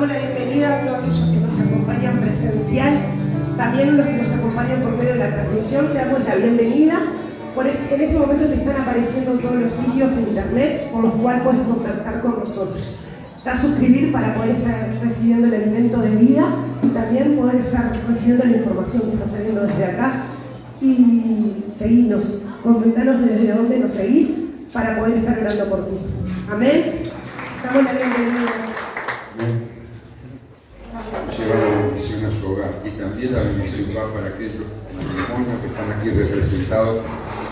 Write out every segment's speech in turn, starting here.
Damos la bienvenida a todos aquellos que nos acompañan presencial, también los que nos acompañan por medio de la transmisión. Te damos la bienvenida. En este momento te están apareciendo todos los sitios de internet por los cuales puedes contactar con nosotros. Está suscribir para poder estar recibiendo el alimento de vida y también poder estar recibiendo la información que está saliendo desde acá. Y seguinos, comentanos desde dónde nos seguís para poder estar orando por ti. Amén. Damos la bienvenida. Llevar la bendición a su hogar y también la bendición va para aquellos matrimonios que están aquí representados,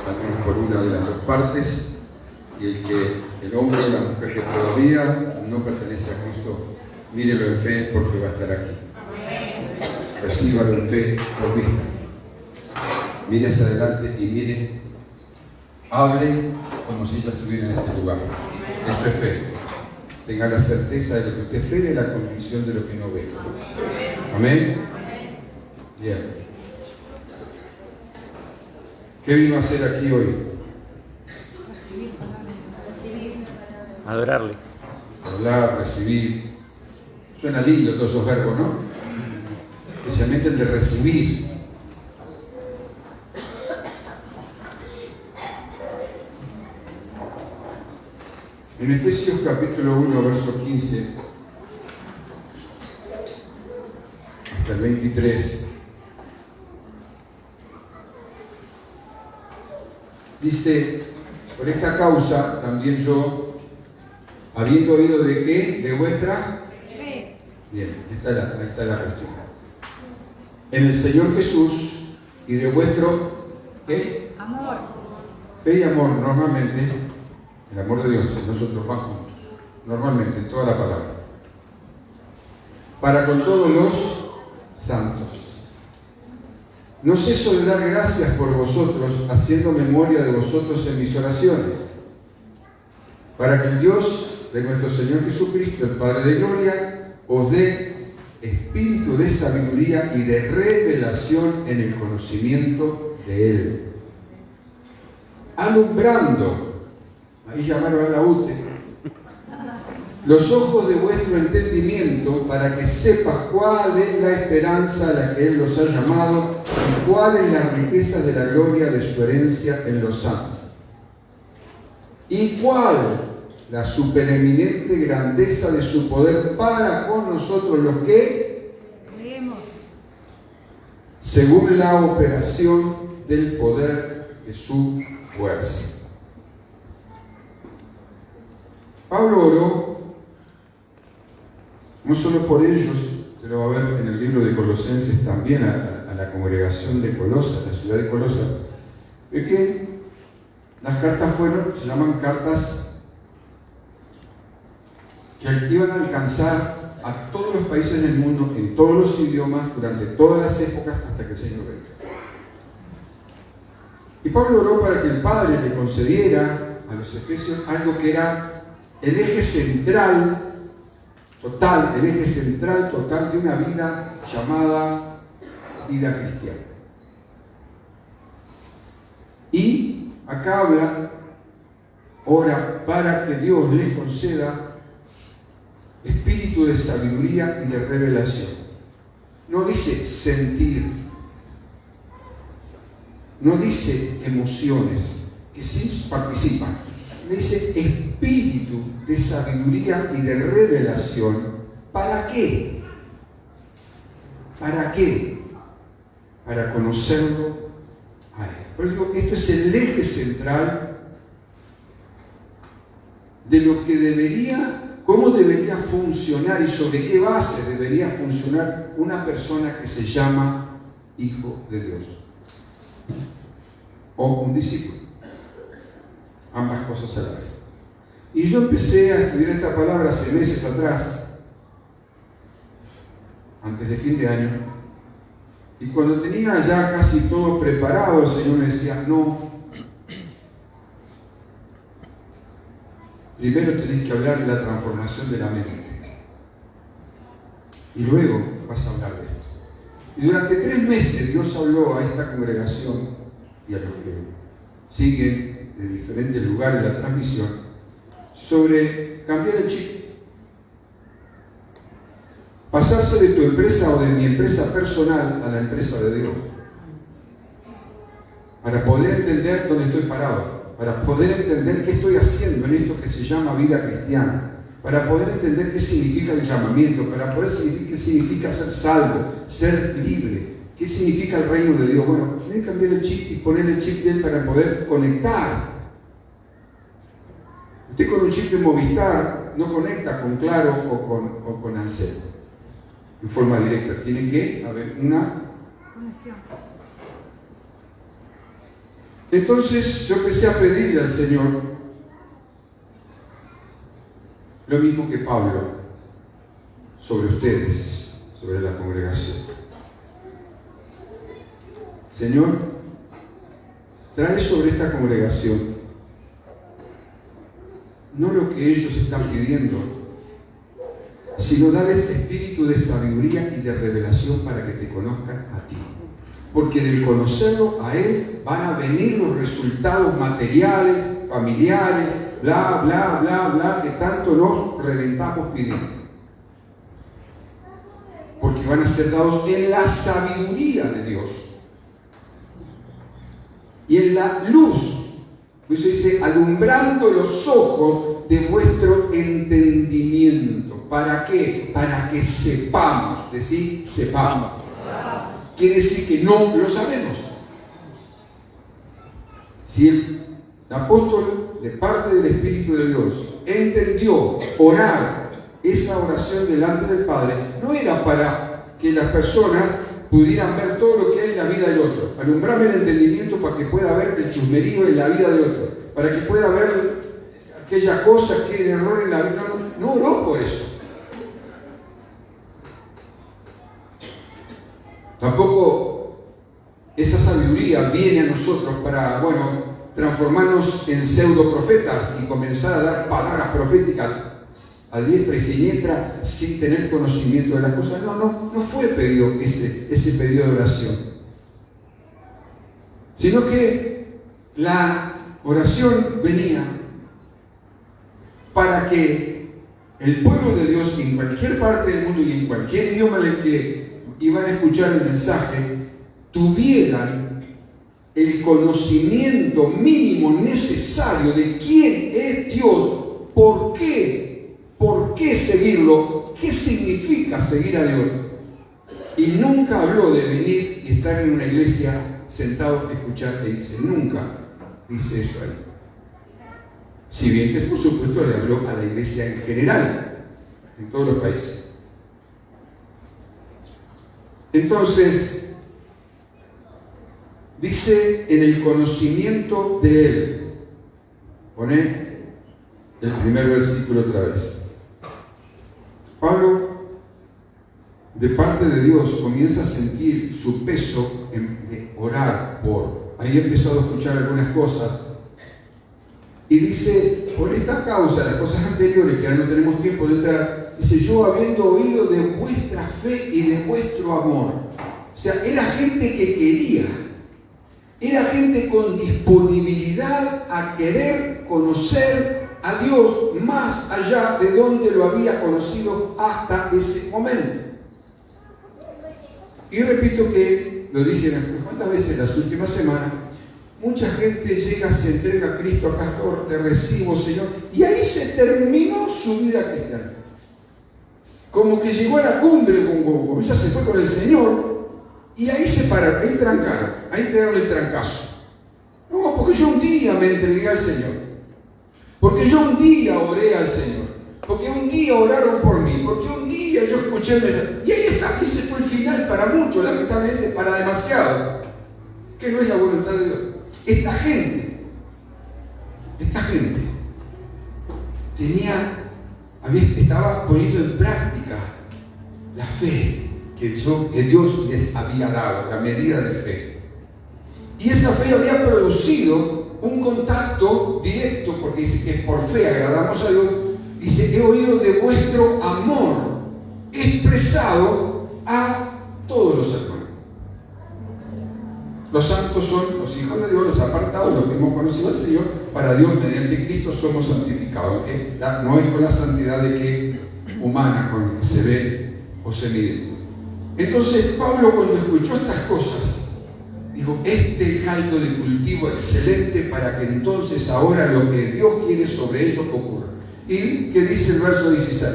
al menos por una de las dos partes, y el hombre o la mujer que todavía no pertenece a Cristo, mírelo en fe porque va a estar aquí. Recíbalo en fe por vista. Mire hacia adelante y mire, hable como si ella estuviera en este lugar. Eso es fe. Tenga la certeza de lo que usted espera y la convicción de lo que no ve. Amén. Bien. ¿Qué vino a hacer aquí hoy? Adorarle. Hablar, recibir. Suena lindo todos esos verbos, ¿no? Especialmente el de recibir. En Efesios capítulo 1, verso 15 hasta el 23, dice: por esta causa también yo, habiendo oído de qué, de vuestra fe. Bien, ahí está la cuestión. En el Señor Jesús y de vuestro ¿qué? Amor. Fe y amor, normalmente, el amor de Dios, nosotros más juntos, normalmente, en toda la palabra, para con todos los santos. No ceso de dar gracias por vosotros, haciendo memoria de vosotros en mis oraciones, para que el Dios de nuestro Señor Jesucristo, el Padre de gloria, os dé espíritu de sabiduría y de revelación en el conocimiento de Él, alumbrando, ahí llamaron a la UTE, los ojos de vuestro entendimiento, para que sepas cuál es la esperanza a la que Él los ha llamado y cuál es la riqueza de la gloria de su herencia en los santos, y cuál la supereminente grandeza de su poder para con nosotros los que creemos, según la operación del poder de su fuerza. Pablo oró no solo por ellos, usted lo va a ver en el libro de Colosenses también, a la congregación de Colosas, la ciudad de Colosas, es que las cartas se llaman cartas que iban a alcanzar a todos los países del mundo, en todos los idiomas, durante todas las épocas, hasta que el Señor venga. Y Pablo oró para que el Padre le concediera a los efesios algo que era el eje central total, de una vida llamada vida cristiana. Y acá ora para que Dios les conceda espíritu de sabiduría y de revelación. No dice sentir, no dice emociones, que sí participan. Le dice espíritu de sabiduría y de revelación. ¿Para qué? ¿Para qué? Para conocerlo a Él. Por eso digo, esto es el eje central de lo que cómo debería funcionar y sobre qué base debería funcionar una persona que se llama hijo de Dios o un discípulo. Ambas cosas a la vez. Y yo empecé a estudiar esta palabra hace meses atrás, antes de fin de año, y cuando tenía ya casi todo preparado, el Señor me decía: no, primero tenés que hablar de la transformación de la mente, y luego vas a hablar de esto. Y durante 3 meses Dios habló a esta congregación y a los que siguen de diferentes lugares la transmisión sobre cambiar el chip. pasarse de tu empresa o de mi empresa personal a la empresa de Dios. Para poder entender dónde estoy parado, para poder entender qué estoy haciendo en esto que se llama vida cristiana, para poder entender qué significa el llamamiento, para poder entender qué significa ser salvo, ser libre, qué significa el reino de Dios. Bueno, tienen que cambiar el chip y poner el chip de él para poder conectar. Usted con un chip de Movistar no conecta con Claro o con Ansel en forma directa. Tiene que haber una conexión. Entonces yo empecé a pedirle al Señor lo mismo que Pablo sobre ustedes, sobre la congregación. Señor, trae sobre esta congregación no lo que ellos están pidiendo, sino darles espíritu de sabiduría y de revelación para que te conozcan a ti. Porque del conocerlo a Él van a venir los resultados materiales, familiares, bla, bla, bla, bla, que tanto nos reventamos pidiendo. Porque van a ser dados en la sabiduría de Dios y en la luz. Por eso dice, alumbrando los ojos de vuestro entendimiento. ¿Para qué? Para que sepamos. Decir, sepamos. Quiere decir que no lo sabemos. Si el apóstol, de parte del Espíritu de Dios, entendió orar esa oración delante del Padre, no era para que las personas pudieran ver todo lo que hay en la vida del otro. Alumbrarme el entendimiento para que pueda ver el chusmerío en la vida de otro, para que pueda ver aquella cosa que es error en la vida. No oró por eso. Tampoco esa sabiduría viene a nosotros para, transformarnos en pseudo profetas y comenzar a dar palabras proféticas a diestra y siniestra sin tener conocimiento de las cosas. No fue pedido ese pedido de oración, sino que la oración venía para que el pueblo de Dios en cualquier parte del mundo y en cualquier idioma en el que iban a escuchar el mensaje tuvieran el conocimiento mínimo necesario de quién es Dios, por qué seguirlo, qué significa seguir a Dios. Y nunca habló de venir y estar en una iglesia sentado a escuchar e irse. Nunca dice eso ahí. Si bien que por supuesto le habló a la iglesia en general, en todos los países. Entonces, dice en el conocimiento de Él. Pone el primer versículo otra vez. Pablo, de parte de Dios, comienza a sentir su peso en orar por. Ahí he empezado a escuchar algunas cosas. Y dice, por esta causa, las cosas anteriores que ya no tenemos tiempo de entrar, dice, yo habiendo oído de vuestra fe y de vuestro amor. O sea, era gente que quería. Era gente con disponibilidad a querer conocer a Dios más allá de donde lo había conocido hasta ese momento. Y repito que, lo dije unas cuantas veces las últimas semanas, mucha gente llega, se entrega a Cristo, a pastor, te recibo, Señor, y ahí se terminó su vida cristiana. Como que llegó a la cumbre, como ya se fue con el Señor, y ahí se pararon, ahí trancaron, ahí pegaron el trancazo. No, porque yo un día me entregué al Señor, porque yo un día oré al Señor, porque un día oraron por mí, porque un día yo escuché el mensaje. Y ahí está, ese fue el final para muchos, lamentablemente para demasiado, que no es la voluntad de Dios. Esta gente estaba poniendo en práctica la fe que Dios les había dado, la medida de fe. Y esa fe había producido un contacto directo, porque dice que por fe agradamos a Dios. Dice, he oído de vuestro amor expresado a todos los hermanos. Los santos son los hijos de Dios, los apartados, los que hemos conocido al Señor. Para Dios, mediante Cristo, somos santificados. ¿Okay? No es con la santidad de que humana, con la que se ve o se miden. Entonces Pablo, cuando escuchó estas cosas, dijo: este caldo de cultivo excelente para que entonces ahora lo que Dios quiere sobre ellos ocurra. ¿Y qué dice el verso 16?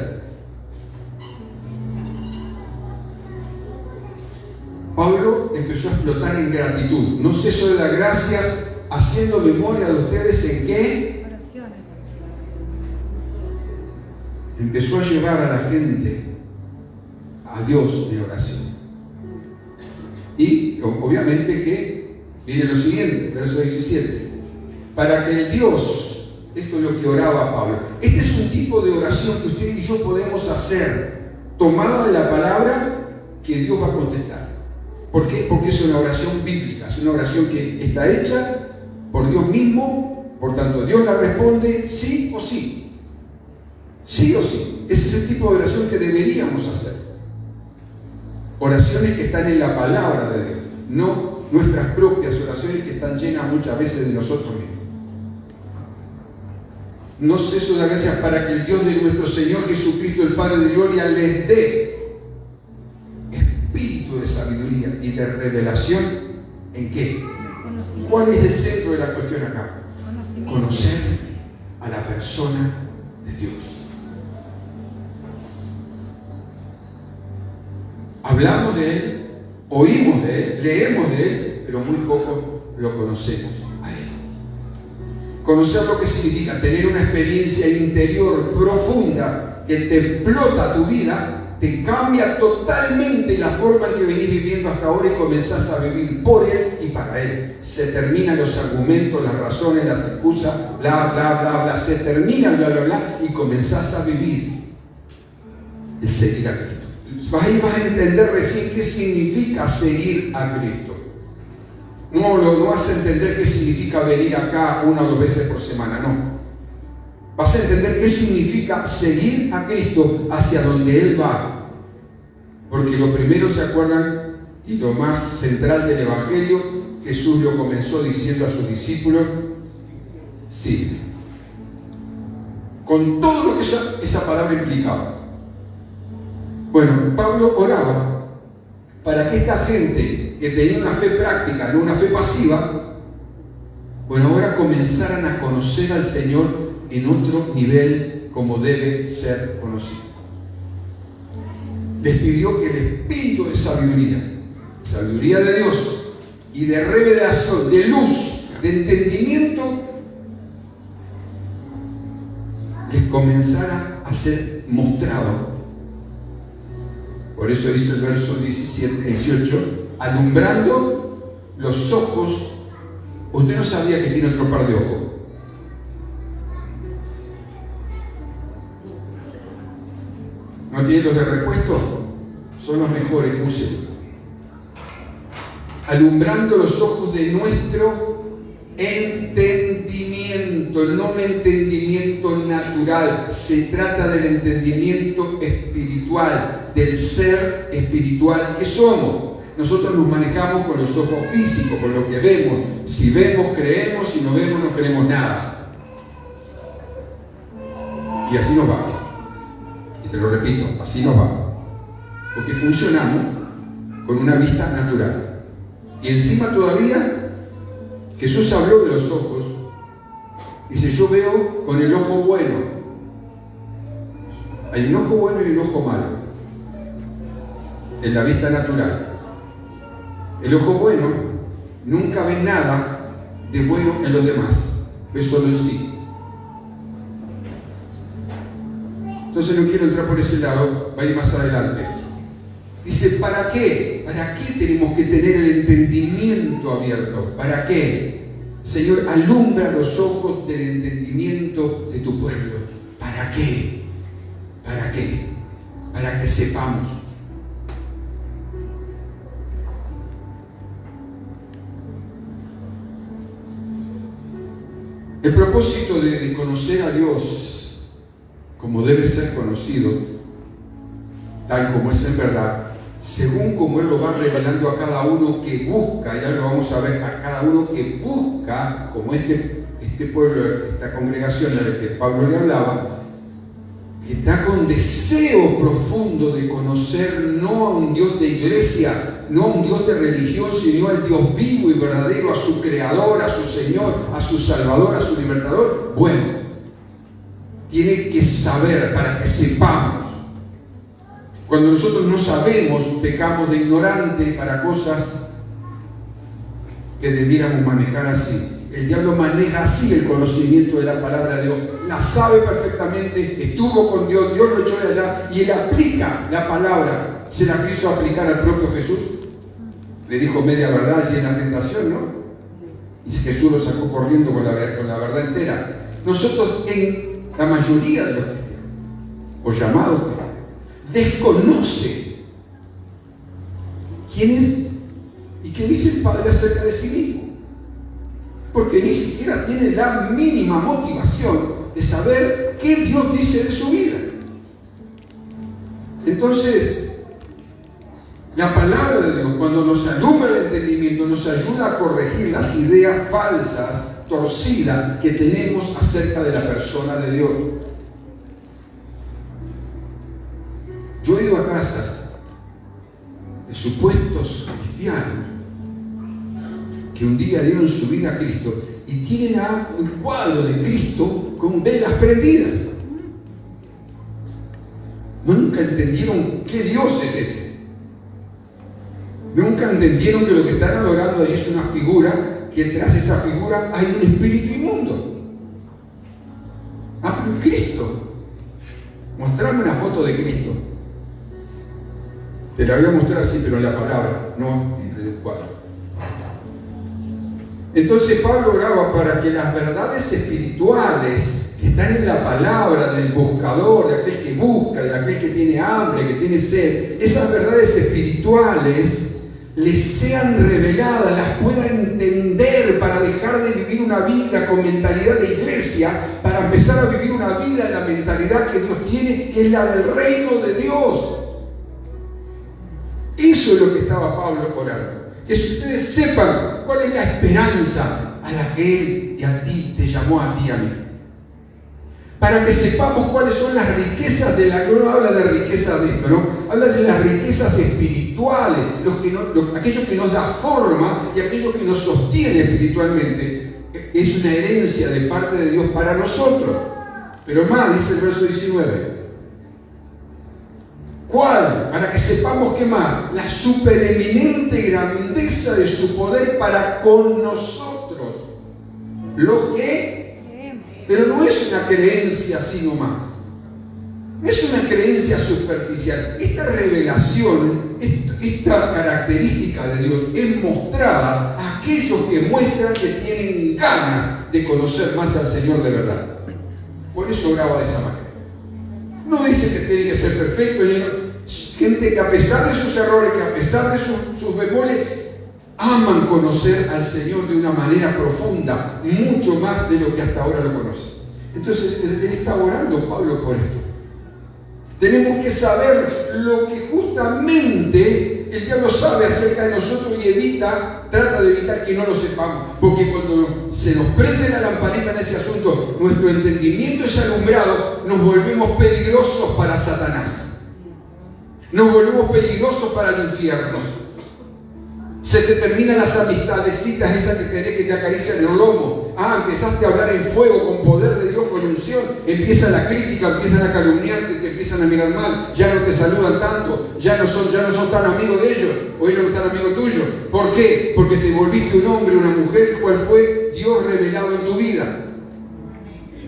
Pablo empezó a explotar en gratitud. No cesó de dar gracias, haciendo memoria de ustedes en qué. Oraciones. Empezó a llevar a la gente a Dios en oración. Y obviamente que viene lo siguiente, verso 17. Para que el Dios, esto es lo que oraba Pablo. Este es un tipo de oración que usted y yo podemos hacer, tomada de la palabra, que Dios va a contestar. ¿Por qué? Porque es una oración bíblica, es una oración que está hecha por Dios mismo, por tanto Dios la responde sí o sí. Sí o sí. Ese es el tipo de oración que deberíamos hacer. Oraciones que están en la palabra de Dios, no nuestras propias oraciones que están llenas muchas veces de nosotros mismos. No ceso de dar gracias para que el Dios de nuestro Señor Jesucristo, el Padre de Gloria, les dé espíritu de sabiduría y de revelación. ¿En qué? ¿Cuál es el centro de la cuestión acá? Conocer a la persona de Dios. Hablamos de Él, oímos de Él, leemos de Él, pero muy poco lo conocemos a Él. Conocer lo que significa tener una experiencia interior profunda que te explota tu vida, te cambia totalmente la forma en que venís viviendo hasta ahora y comenzás a vivir por Él y para Él. Se terminan los argumentos, las razones, las excusas, bla, bla, bla, bla. Se terminan, bla, bla, bla, y comenzás a vivir el seguir a Cristo. Ahí vas a entender recién qué significa seguir a Cristo. No vas a entender qué significa venir acá 1 o 2 veces por semana, no. Vas a entender qué significa seguir a Cristo hacia donde Él va. Porque lo primero, ¿se acuerdan? Y lo más central del Evangelio, Jesús lo comenzó diciendo a sus discípulos: sí. Con todo lo que esa palabra implicaba. Bueno, Pablo oraba para que esta gente que tenía una fe práctica, no una fe pasiva, bueno, ahora comenzaran a conocer al Señor en otro nivel como debe ser conocido. Les pidió que el espíritu de sabiduría de Dios y de revelación, de luz, de entendimiento, les comenzara a ser mostrado. Por eso dice el verso 18, alumbrando los ojos. Usted no sabía que tiene otro par de ojos. ¿No tiene los de repuesto? Son los mejores, úsenlos. Alumbrando los ojos de nuestro entendimiento, no un entendimiento natural. Se trata del entendimiento espiritual, del ser espiritual que somos. Nosotros nos manejamos con los ojos físicos, con lo que vemos. Si vemos, creemos, si no vemos, no creemos nada. Y así nos va. Y te lo repito, así nos va. Porque funcionamos con una vista natural. Y encima todavía Jesús habló de los ojos. Dice: yo veo con el ojo bueno. Hay un ojo bueno y un ojo malo en la vista natural. El ojo bueno nunca ve nada de bueno en los demás, ve solo en sí. Entonces no quiero entrar por ese lado, va a ir más adelante. Dice: ¿para qué? ¿Para qué tenemos que tener el entendimiento abierto? ¿Para qué? Señor, alumbra los ojos del entendimiento de tu pueblo. ¿Para qué? ¿Para qué? Para que sepamos. El propósito de conocer a Dios como debe ser conocido, tal como es en verdad, según como Él lo va revelando a cada uno que busca, y ahora lo vamos a ver, a cada uno que busca, como este pueblo, esta congregación a la que Pablo le hablaba, que está con deseo profundo de conocer no a un Dios de iglesia, no a un Dios de religión, sino al Dios vivo y verdadero, a su Creador, a su Señor, a su Salvador, a su Libertador, bueno, tiene que saber para que sepamos. Cuando nosotros no sabemos, pecamos de ignorante para cosas que debiéramos manejar así. El diablo maneja así el conocimiento de la palabra de Dios. La sabe perfectamente, estuvo con Dios, Dios lo echó de allá y él aplica la palabra. Se la quiso aplicar al propio Jesús. Le dijo media verdad y en la tentación, ¿no? Y Jesús lo sacó corriendo con la verdad entera. Nosotros, en la mayoría de los cristianos, o llamados cristianos, desconoce quién es y qué dice el Padre acerca de sí mismo. Porque ni siquiera tiene la mínima motivación de saber qué Dios dice de su vida. Entonces, la palabra de Dios, cuando nos alumbra el entendimiento, nos ayuda a corregir las ideas falsas, torcidas, que tenemos acerca de la persona de Dios. Yo he ido a casas de supuestos cristianos que un día dieron su vida a Cristo y tienen un cuadro de Cristo con velas prendidas. Nunca entendieron qué Dios es ese. Nunca entendieron que lo que están adorando allí es una figura, que detrás de esa figura hay un espíritu inmundo. Ah, pero Cristo. Mostrame una foto de Cristo. Te la voy a mostrar así, pero en la palabra, no en el cuadro. Entonces Pablo oraba para que las verdades espirituales que están en la palabra del buscador, de aquel que busca, de aquel que tiene hambre, que tiene sed, esas verdades espirituales les sean reveladas, las puedan entender para dejar de vivir una vida con mentalidad de iglesia, para empezar a vivir una vida en la mentalidad que Dios tiene, que es la del reino de Dios. Eso es lo que estaba Pablo orando. Que si ustedes sepan cuál es la esperanza a la que Él y a ti te llamó, a ti y a mí. Para que sepamos cuáles son las riquezas de la gloria. No habla de riquezas de esto, ¿no? Habla de las riquezas espirituales, aquello que nos da forma y aquello que nos sostiene espiritualmente. Es una herencia de parte de Dios para nosotros. Pero más, dice el verso 19. ¿Cuál? Para que sepamos qué más. La supereminente grandeza de su poder para con nosotros. Lo que, pero no es una creencia sino más. No es una creencia superficial. Esta revelación, esta característica de Dios es mostrada a aquellos que muestran que tienen ganas de conocer más al Señor de verdad. Por eso oraba de esa manera. No dice que tiene que ser perfecto, gente que a pesar de sus errores, que a pesar de sus bemoles, aman conocer al Señor de una manera profunda, mucho más de lo que hasta ahora lo conocen. Entonces, él está orando, Pablo, por esto. Tenemos que saber lo que justamente el diablo sabe acerca de nosotros y trata de evitar que no lo sepamos. Porque cuando se nos prende la lamparita en ese asunto, nuestro entendimiento es alumbrado, nos volvemos peligrosos para Satanás. Nos volvemos peligrosos para el infierno. Se te terminan las amistadecitas esas que tenés que te acarician el lomo. Empezaste a hablar en fuego con poder de Dios, con unción. Empieza la crítica, empiezan a calumniarte, te empiezan a mirar mal. Ya no te saludan tanto, ya no son tan amigos de ellos, o ellos no están amigos tuyos. ¿Por qué? Porque te volviste un hombre, una mujer, cual fue Dios revelado en tu vida.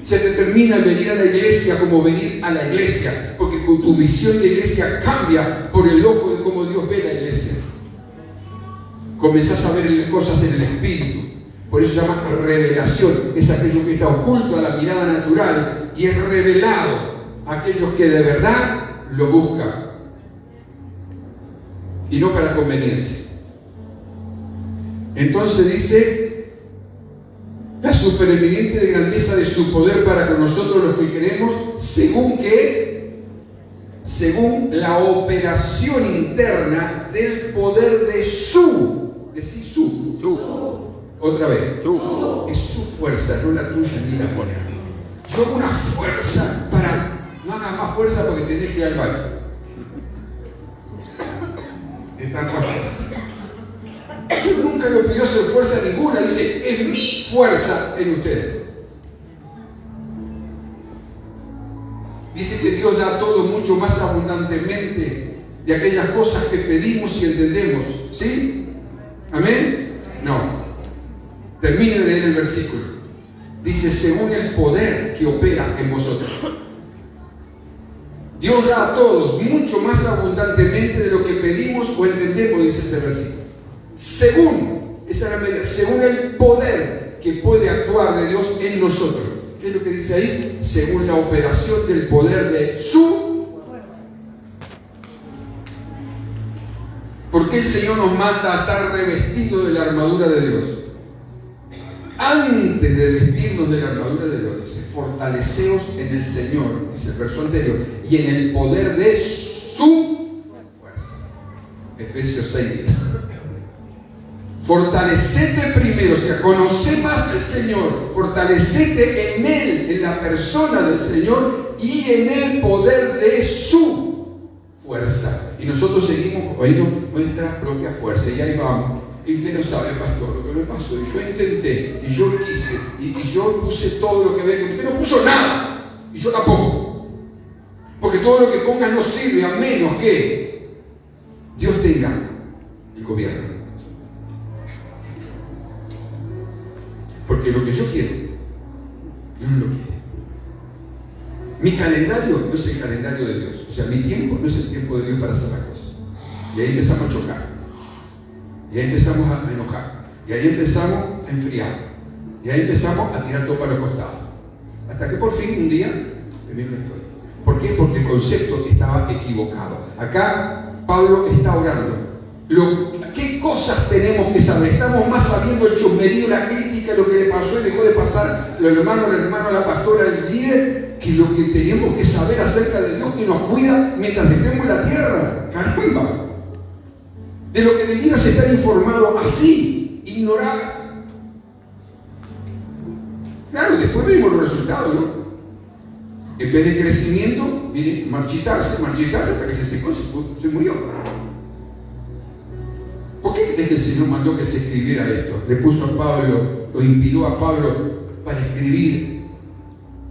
Se te termina el venir a la iglesia como venir a la iglesia, porque con tu visión de iglesia cambia por el ojo de cómo Dios ve la iglesia. Comenzás a ver cosas en el espíritu. Por eso se llama revelación. Es aquello que está oculto a la mirada natural y es revelado a aquellos que de verdad lo buscan. Y no para conveniencia. Entonces dice, la supereminente grandeza de su poder para con nosotros los que creemos, según la operación interna del poder de su. Decir su. Otra vez. Es su fuerza, no la tuya ni la mía. Yo hago una fuerza para No hagas más fuerza porque tenés que ir al baño. Es tanta fuerza. Dios nunca le pidió hacer fuerza ninguna. Dice, es mi fuerza en ustedes. Dice que Dios da todo mucho más abundantemente de aquellas cosas que pedimos y entendemos. ¿Sí? ¿Amén? No. Termine de leer el versículo. Dice, según el poder que opera en vosotros. Dios da a todos mucho más abundantemente de lo que pedimos o entendemos, dice ese versículo. Según, esa es la medida, según el poder que puede actuar de Dios en nosotros. ¿Qué es lo que dice ahí? Según la operación del poder de su fuerza. ¿Por qué el Señor nos manda a estar revestidos de la armadura de Dios? Antes de vestirnos de la armadura de Dios, dice, fortaleceos en el Señor, dice el verso anterior, y en el poder de su fuerza. Efesios 6:10. Fortalecete primero, o sea, conoce más al Señor, fortalecete en Él, en la persona del Señor y en el poder de su fuerza. Y nosotros seguimos oyendo nuestra propia fuerza, y ahí vamos. Y usted no sabe, pastor, lo que me pasó. Y yo intenté, y yo quise, y yo puse todo lo que ve, que usted no puso nada, y yo tampoco. Porque todo lo que ponga no sirve a menos que Dios tenga el gobierno. Porque lo que yo quiero, Dios no lo quiere. Mi calendario no es el calendario de Dios. O sea, mi tiempo no es el tiempo de Dios para hacer las cosas. Y ahí empezamos a chocar. Y ahí empezamos a enojar. Y ahí empezamos a enfriar. Y ahí empezamos a tirar todo para los costados. Hasta que por fin un día terminó la historia. ¿Por qué? Porque el concepto estaba equivocado. Acá Pablo está orando. ¿Qué cosas tenemos que saber? Estamos más sabiendo el chusmerío, la crítica, lo que le pasó y dejó de pasar, el hermano, la pastora, el líder, que lo que tenemos que saber acerca de Dios que nos cuida mientras estemos en la tierra. ¡Caramba! De lo que debieras estar informado así, ignorar. Claro, después vemos los resultados, ¿no? En vez de crecimiento, viene marchitarse hasta que se secó, se murió. ¿Por qué crees que el Señor mandó que se escribiera esto? Le puso a Pablo, lo inspiró a Pablo para escribir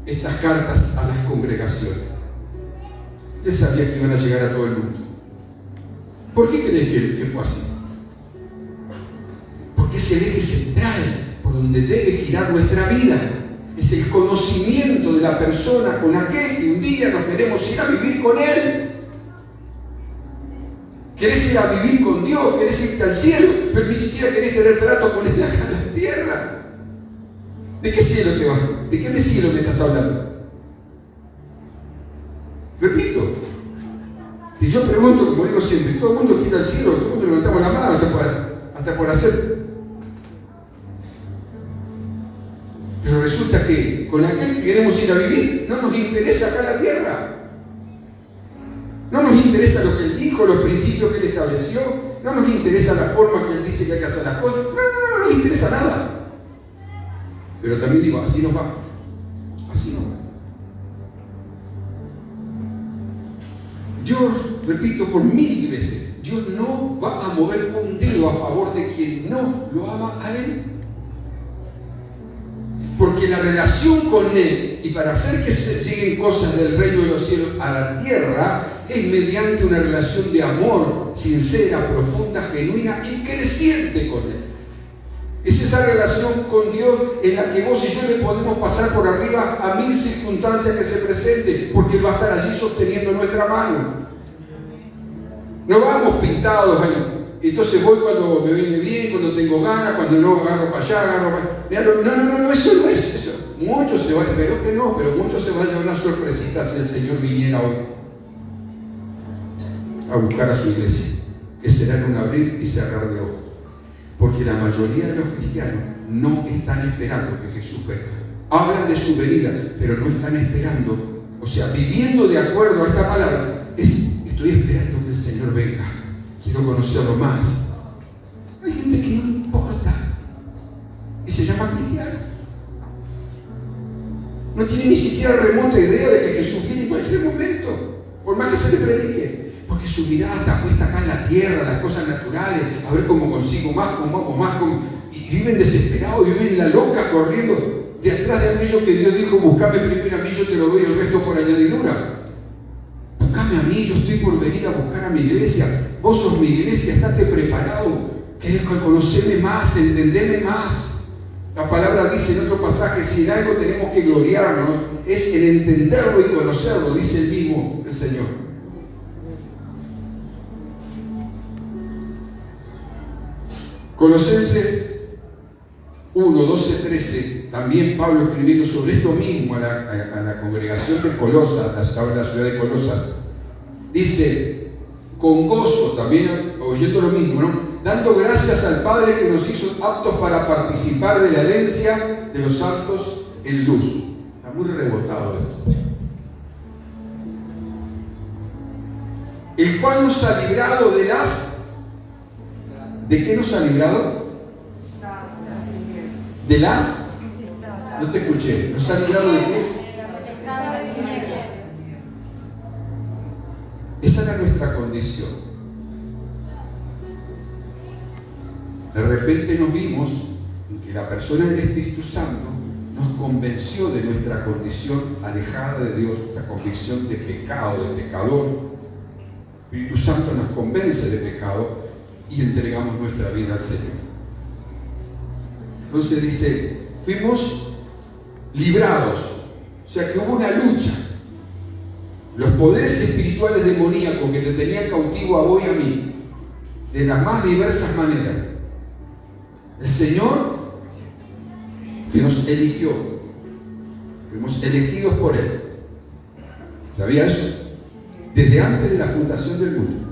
estas cartas a las congregaciones. Él sabía que iban a llegar a todo el mundo. ¿Por qué crees que fue así? Porque es el eje central por donde debe girar nuestra vida. Es el conocimiento de la persona con aquel que un día nos queremos ir a vivir con él. Querés ir a vivir con Dios, querés irte al cielo, pero ni siquiera querés tener trato con él acá en la tierra. ¿De qué cielo te vas? ¿De qué cielo me estás hablando? Repito, si yo pregunto, como digo siempre, todo el mundo quiere ir al cielo, todo el mundo levantamos la mano hasta por hacer. Pero resulta que con aquel que queremos ir a vivir, no nos interesa acá la tierra. No nos interesa lo que Él dijo, los principios que Él estableció, no nos interesa la forma que Él dice que hay que hacer las cosas, no nos interesa nada. Pero también digo, así nos va. Así nos va. Dios, repito por 1000 veces, Dios no va a mover un dedo a favor de quien no lo ama a Él. Porque la relación con Él, y para hacer que se lleguen cosas del reino de los cielos a la tierra, es mediante una relación de amor sincera, profunda, genuina y creciente con Él. Es esa relación con Dios en la que vos y yo le podemos pasar por arriba a 1000 circunstancias que se presenten, porque Él va a estar allí sosteniendo nuestra mano. No vamos pintados ahí. Entonces voy cuando me viene bien, cuando tengo ganas, cuando no agarro para allá, agarro para allá. No, eso no es eso. Muchos se van, pero que no, pero muchos se van a llevar una sorpresita si el Señor viniera hoy a buscar a su iglesia, que será en un abrir y cerrar de ojos. Porque la mayoría de los cristianos no están esperando que Jesús venga. Hablan de su venida, pero no están esperando, o sea, viviendo de acuerdo a esta palabra, estoy esperando que el Señor venga. Quiero conocerlo más. Hay gente que no le importa y se llama cristiano. No tiene ni siquiera remota idea de que Jesús viene. cualquier momento, por más que se le predique. Porque su mirada está puesta acá en la tierra, las cosas naturales, a ver cómo consigo más, cómo hago más. Y viven desesperados, viven la loca corriendo detrás de aquello que Dios dijo: buscame primero a mí, yo te lo doy el resto por añadidura. Buscame a mí, yo estoy por venir a buscar a mi iglesia. Vos sos mi iglesia, estate preparado. Querés conocerme más, entenderme más. La palabra dice en otro pasaje: si en algo tenemos que gloriarnos, es en entenderlo y conocerlo, dice el mismo el Señor. Colosenses 1, 12, 13, también Pablo escribiendo sobre esto mismo a la congregación de Colosas, a la ciudad de Colosas, dice: con gozo, también oyendo lo mismo, ¿no? Dando gracias al Padre que nos hizo aptos para participar de la herencia de los santos en luz. Está muy rebotado esto. El cual nos ha librado de las... ¿De qué nos ha librado? ¿De las? No te escuché. ¿Nos ha librado de qué? Esa era nuestra condición. De repente nos vimos en que la persona del Espíritu Santo nos convenció de nuestra condición alejada de Dios, nuestra convicción de pecado, de pecador. El Espíritu Santo nos convence de pecado y entregamos nuestra vida al Señor. Entonces dice: fuimos librados, o sea que hubo una lucha. Los poderes espirituales demoníacos que te tenían cautivo a vos y a mí, de las más diversas maneras. El Señor que nos eligió, fuimos elegidos por Él. ¿Sabía eso? Desde antes de la fundación del mundo.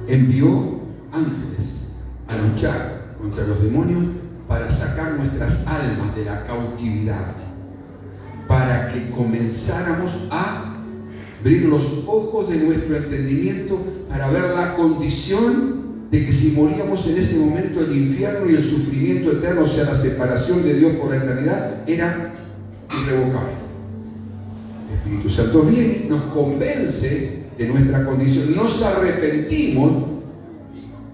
Envió ángeles a luchar contra los demonios para sacar nuestras almas de la cautividad, para que comenzáramos a abrir los ojos de nuestro entendimiento para ver la condición de que si moríamos en ese momento, el infierno y el sufrimiento eterno, o sea, la separación de Dios por la eternidad, era irrevocable. El Espíritu Santo viene, nos convence de nuestra condición, nos arrepentimos,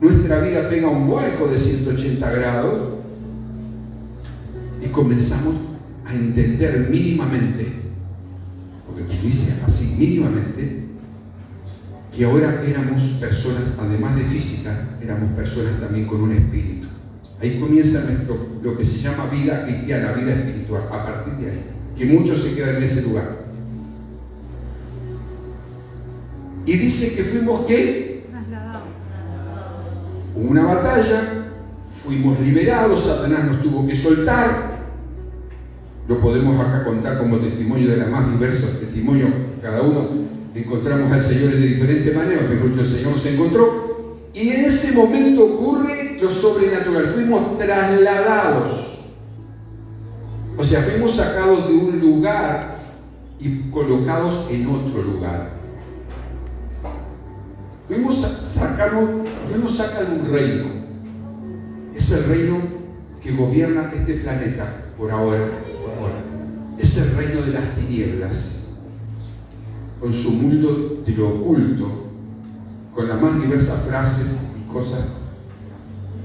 nuestra vida pega un vuelco de 180 grados y comenzamos a entender mínimamente, porque dice así, mínimamente, que ahora éramos personas, además de física, éramos personas también con un espíritu. Ahí comienza lo que se llama vida cristiana, vida espiritual, a partir de ahí, que muchos se quedan en ese lugar. Y dice que fuimos, ¿qué? Trasladados. Una batalla, fuimos liberados, Satanás nos tuvo que soltar. Lo podemos acá contar como testimonio de las más diversas testimonios. Cada uno encontramos al Señor de diferentes maneras, pero el Señor se encontró. Y en ese momento ocurre lo sobrenatural. Fuimos trasladados. O sea, fuimos sacados de un lugar y colocados en otro lugar. Fuimos sacados, Dios nos saca de un reino. Es el reino que gobierna este planeta por ahora. Es el reino de las tinieblas, con su mundo de lo oculto, con las más diversas frases y cosas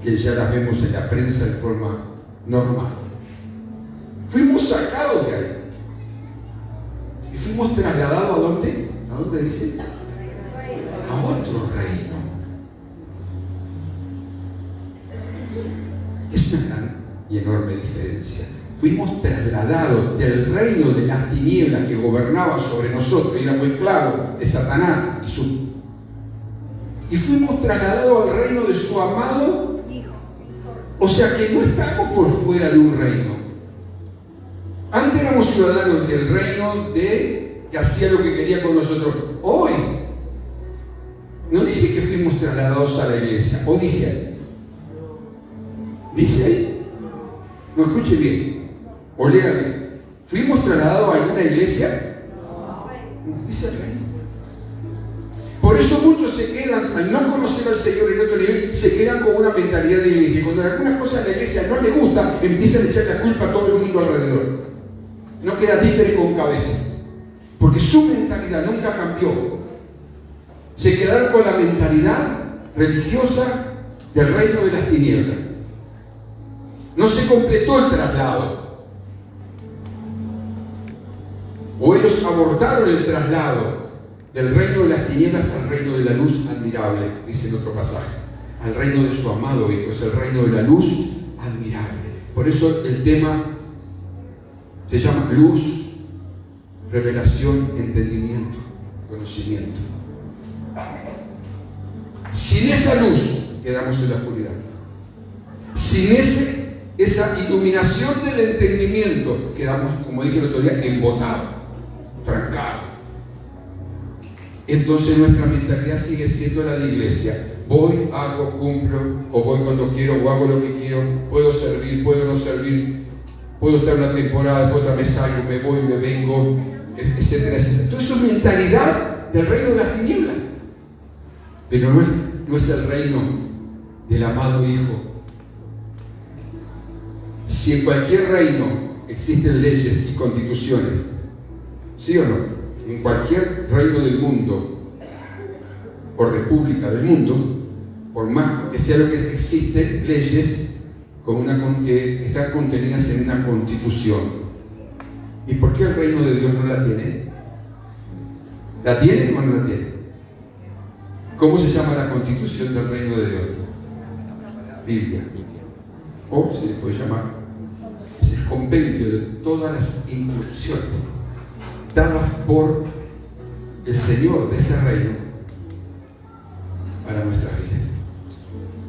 que ya las vemos en la prensa de forma normal. Fuimos sacados de ahí y fuimos trasladados ¿a dónde? ¿A dónde dice? A otro reino. Es una gran y enorme diferencia. Fuimos trasladados del reino de las tinieblas que gobernaba sobre nosotros, y éramos esclavos de Satanás y fuimos trasladados al reino de su amado Hijo. O sea que no estamos por fuera de un reino. Antes éramos ciudadanos del reino que hacía lo que quería con nosotros. Hoy no dice que fuimos trasladados a la iglesia, o dice ahí. Dice ahí. No, escuche bien. O lea bien. ¿Fuimos trasladados a alguna iglesia? No, dice el reino. Por eso muchos se quedan, al no conocer al Señor en otro nivel, se quedan con una mentalidad de iglesia. Y cuando algunas cosas a la iglesia no les gusta, empiezan a echar la culpa a todo el mundo alrededor. no queda títere con cabeza, porque su mentalidad nunca cambió. Se quedaron con la mentalidad religiosa del reino de las tinieblas. No se completó el traslado. O ellos abordaron el traslado del reino de las tinieblas al reino de la luz admirable, dice en otro pasaje. Al reino de su amado Hijo, es el reino de la luz admirable. Por eso el tema se llama luz, revelación, entendimiento, conocimiento. Sin esa luz quedamos en la oscuridad. Sin esa iluminación del entendimiento quedamos, como dije el otro día, embotados, trancados. Entonces nuestra mentalidad sigue siendo la de iglesia. Voy, hago, cumplo, o voy cuando quiero, o hago lo que quiero, puedo servir, puedo no servir, puedo estar una temporada, después otra me salgo, me voy, me vengo, etcétera, etcétera. Todo eso es mentalidad del reino de las tinieblas. Pero no es el reino del amado Hijo. Si en cualquier reino existen leyes y constituciones, ¿sí o no? En cualquier reino del mundo o república del mundo, por más que sea lo que existe, leyes que están contenidas en una constitución. ¿Y por qué el reino de Dios no la tiene? ¿La tiene o no la tiene? ¿Cómo se llama la constitución del reino de Dios? Biblia. O se le puede llamar, es el compendio de todas las instrucciones dadas por el Señor de ese reino para nuestras vidas.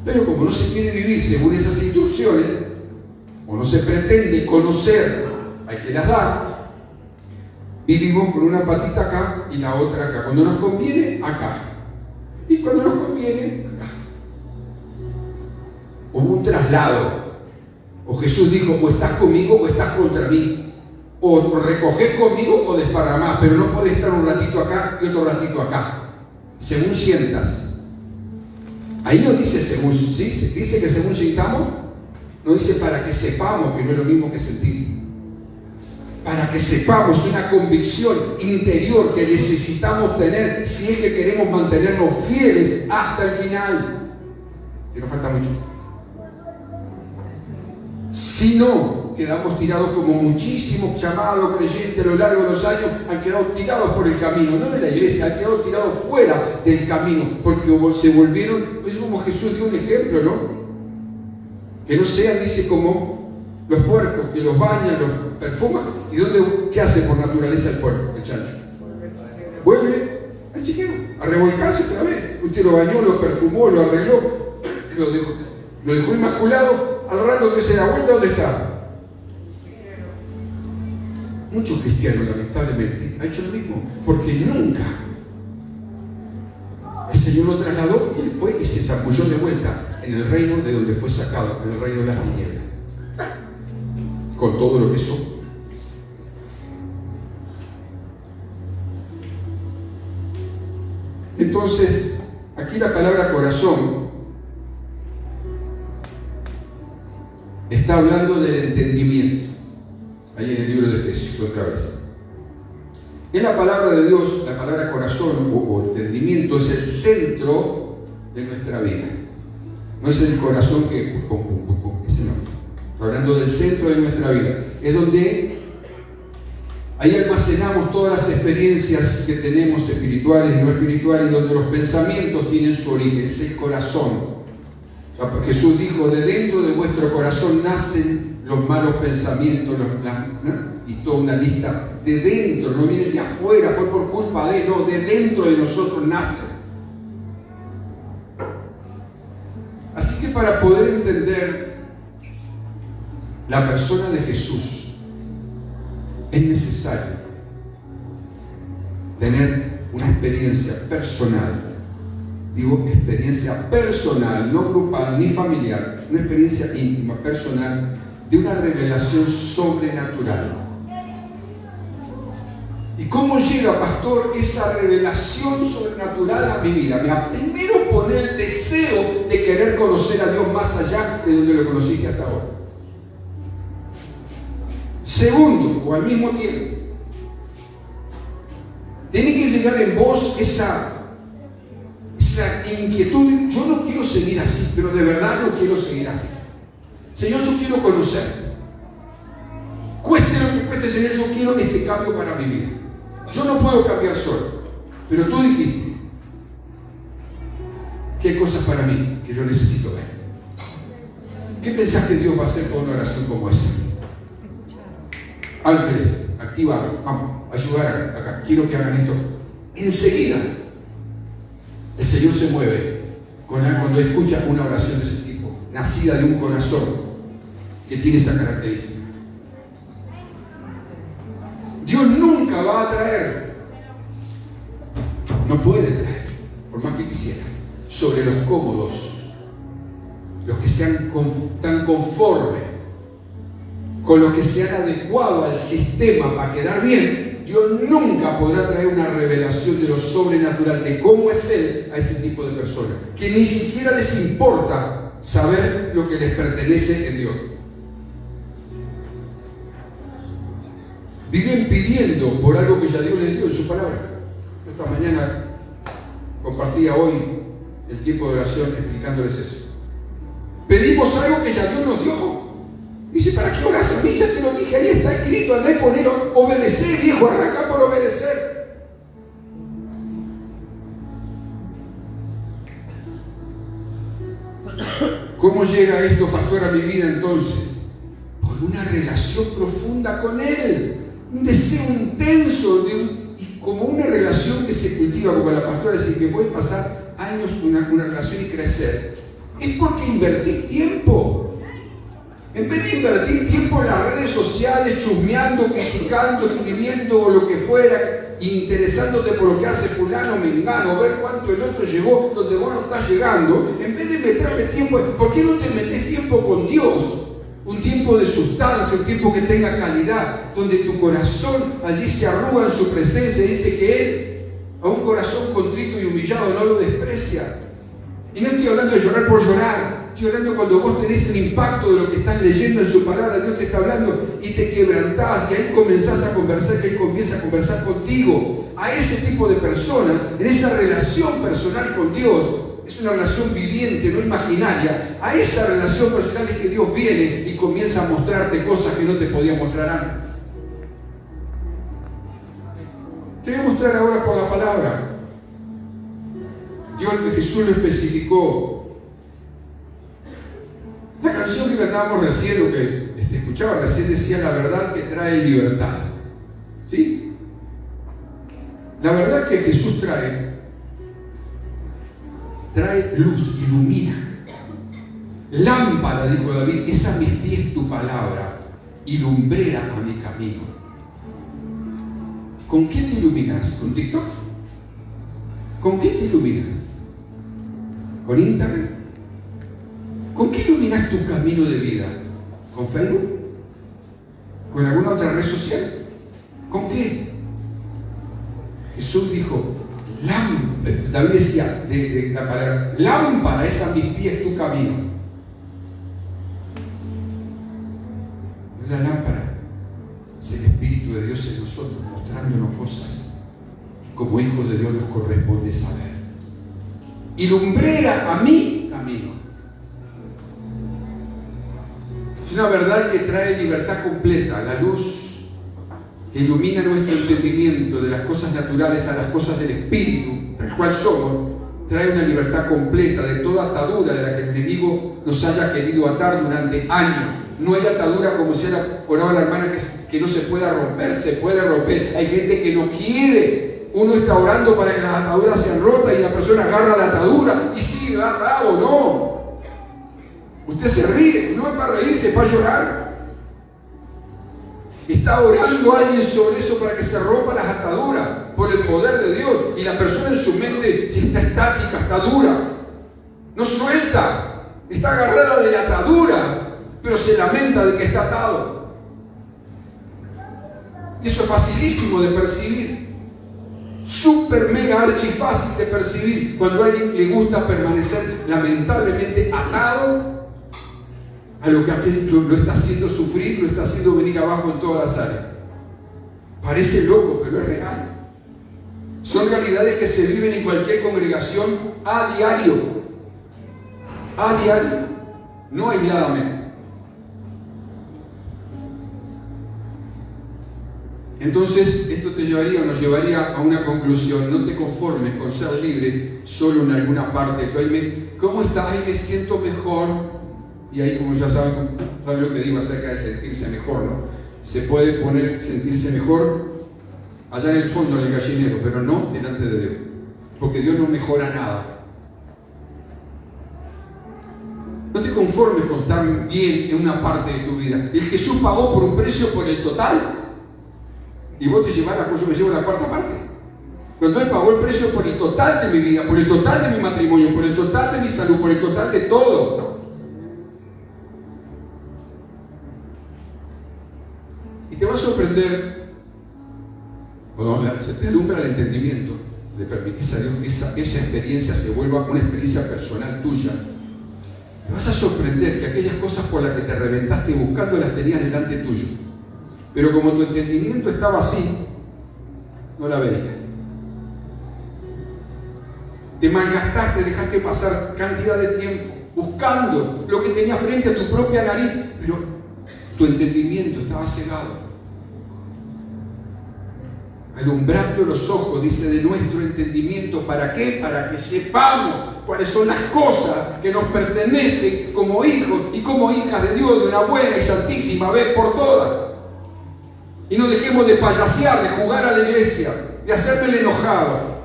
Pero como no se quiere vivir según esas instrucciones, o no se pretende conocer al que las da, vivimos con una patita acá y la otra acá. Cuando nos conviene, acá. Y cuando nos conviene, acá. Hubo un traslado. O Jesús dijo, o estás conmigo o estás contra mí. O recogés conmigo o desparramás, pero no podés estar un ratito acá y otro ratito acá. Según sientas. Ahí no dice según, ¿sí? Dice que según sintamos, no dice para que sepamos, que no es lo mismo que sentir. Para que sepamos una convicción interior que necesitamos tener si es que queremos mantenernos fieles hasta el final. Que nos falta mucho. Si no, quedamos tirados como muchísimos llamados creyentes a lo largo de los años han quedado tirados por el camino, no de la iglesia, han quedado tirados fuera del camino, porque se volvieron, pues como Jesús dio un ejemplo, ¿no? Que no sean, dice, como los puercos, que los bañan, los perfuman. ¿Y qué hace por naturaleza el puerco, el chancho? Vuelve al chiquero, a revolcarse otra vez. Usted lo bañó, lo perfumó, lo arregló, lo dejó inmaculado. Al rato que se da vuelta, ¿dónde está? Muchos cristianos, lamentablemente, han hecho lo mismo, porque nunca el Señor lo trasladó y él fue y se zambulló de vuelta en el reino de donde fue sacado, en el reino de las tinieblas, con todo lo que son. Entonces, aquí la palabra corazón está hablando del entendimiento. Ahí en el libro de Efesios, otra vez. En la palabra de Dios, la palabra corazón o entendimiento es el centro de nuestra vida. No es el corazón que ese no. Está hablando del centro de nuestra vida. Es donde ahí almacenamos todas las experiencias que tenemos, espirituales y no espirituales, donde los pensamientos tienen su origen. Es el corazón. Jesús dijo, de dentro de vuestro corazón nacen los malos pensamientos, ¿no? Y toda una lista. De dentro, no viene de afuera, fue por culpa de, no, de dentro de nosotros nacen. Así que para poder entender la persona de Jesús, es necesario tener una experiencia personal. Digo, experiencia personal, no grupal ni familiar, una experiencia íntima, personal, de una revelación sobrenatural. ¿Y cómo llega, pastor, esa revelación sobrenatural a mi vida? Primero poner el deseo de querer conocer a Dios más allá de donde lo conociste hasta ahora. Segundo, o al mismo tiempo, tiene que llegar en vos esa inquietud. Yo no quiero seguir así, pero de verdad no quiero seguir así. Señor, yo quiero conocer. Cueste lo que cueste, Señor, yo quiero este cambio para mi vida. Yo no puedo cambiar solo, pero tú dijiste que hay cosas para mí que yo necesito ver. ¿Qué pensás que Dios va a hacer con una oración como esa? Ángeles, activa, vamos, ayudar acá, quiero que hagan esto. Enseguida, el Señor se mueve cuando escucha una oración de ese tipo, nacida de un corazón que tiene esa característica. Dios nunca va a traer, no puede traer, por más que quisiera, sobre los cómodos, los que sean tan conformes, con los que sean adecuados al sistema para quedar bien. Dios nunca podrá traer una revelación de lo sobrenatural, de cómo es Él, a ese tipo de personas, que ni siquiera les importa saber lo que les pertenece en Dios. Viven pidiendo por algo que ya Dios les dio en su palabra. Esta mañana compartía hoy el tiempo de oración explicándoles eso. Pedimos algo que ya Dios nos dio. Dice, ¿para qué oras a mí? Ya te lo dije, ahí está escrito, andá y poner, obedecer, viejo, arranca por obedecer. ¿Cómo llega esto, pastor, a mi vida entonces? Por una relación profunda con Él, un deseo intenso, y como una relación que se cultiva, como la pastora dice, que puede pasar años una relación y crecer. Es porque invertís tiempo. En vez de invertir tiempo en las redes sociales, chusmeando, criticando, escribiendo o lo que fuera, interesándote por lo que hace fulano, mengano, ver cuánto el otro llegó donde vos no estás llegando, en vez de meterle tiempo, ¿por qué no te metes tiempo con Dios? Un tiempo de sustancia, un tiempo que tenga calidad, donde tu corazón allí se arruga en su presencia y dice que Él, a un corazón contrito y humillado, no lo desprecia. Y no estoy hablando de llorar por llorar. Estoy hablando cuando vos tenés el impacto de lo que estás leyendo en su palabra, Dios te está hablando y te quebrantás, y ahí comenzás a conversar, que Él comienza a conversar contigo. A ese tipo de personas, en esa relación personal con Dios, es una relación viviente, no imaginaria. A esa relación personal es que Dios viene y comienza a mostrarte cosas que no te podía mostrar antes. Te voy a mostrar ahora por la palabra. Jesús lo especificó. La canción que cantábamos recién, o que escuchaba recién, decía la verdad que trae libertad. ¿Sí? La verdad que Jesús trae luz, ilumina. Lámpara, dijo David, es a mis pies tu palabra y lumbrera a mi camino. ¿Con qué te iluminas? ¿Con TikTok? ¿Con qué te iluminas? ¿Con Internet? ¿Con qué iluminas tu camino de vida? ¿Con Facebook? ¿Con alguna otra red social? ¿Con qué? Jesús dijo, David decía de la palabra, lámpara es a mis pies tu camino. La lámpara es el Espíritu de Dios en nosotros, mostrándonos cosas que como hijos de Dios nos corresponde saber. Y lumbrera a mi camino. Es una verdad que trae libertad completa, la luz que ilumina nuestro entendimiento de las cosas naturales a las cosas del Espíritu, tal cual somos, trae una libertad completa de toda atadura de la que el enemigo nos haya querido atar durante años. No hay atadura como si oraba la hermana que no se pueda romper, se puede romper. Hay gente que no quiere. Uno está orando para que las ataduras sean rotas y la persona agarra la atadura y sigue agarrado. No. Usted se ríe, no es para reírse, es para llorar. Está orando alguien sobre eso para que se rompan las ataduras por el poder de Dios. Y la persona en su mente, si está estática, está dura, no suelta, está agarrada de la atadura, pero se lamenta de que está atado. Y eso es facilísimo de percibir. Súper mega archi fácil de percibir cuando a alguien le gusta permanecer lamentablemente atado a lo que aquel lo está haciendo sufrir, lo está haciendo venir abajo en todas las áreas. Parece loco, pero es real. Son realidades que se viven en cualquier congregación a diario, no aisladamente. Entonces, esto te llevaría o nos llevaría a una conclusión. No te conformes con ser libre solo en alguna parte. ¿Cómo estás? Ahí me siento mejor. Y ahí, como ya saben lo que digo acerca de sentirse mejor, ¿no? Se puede poner sentirse mejor allá en el fondo, en el gallinero, pero no delante de Dios. Porque Dios no mejora nada. No te conformes con estar bien en una parte de tu vida. El Jesús pagó por un precio por el total. Y vos te llevarás, pues yo me llevo la cuarta parte. Cuando Él pagó el precio por el total de mi vida, por el total de mi matrimonio, por el total de mi salud, por el total de todo. Y te va a sorprender, cuando se te alumbra el entendimiento, le permitís a Dios que esa experiencia se vuelva una experiencia personal tuya. Te vas a sorprender que aquellas cosas por las que te reventaste buscando las tenías delante tuyo. Pero como tu entendimiento estaba así, no la verías. Te malgastaste, dejaste pasar cantidad de tiempo buscando lo que tenía frente a tu propia nariz, pero tu entendimiento estaba cegado. Alumbrando los ojos, dice, de nuestro entendimiento. ¿Para qué? Para que sepamos cuáles son las cosas que nos pertenecen como hijos y como hijas de Dios, de una buena y santísima vez por todas. Y no dejemos de payasear, de jugar a la iglesia, de hacerme el enojado,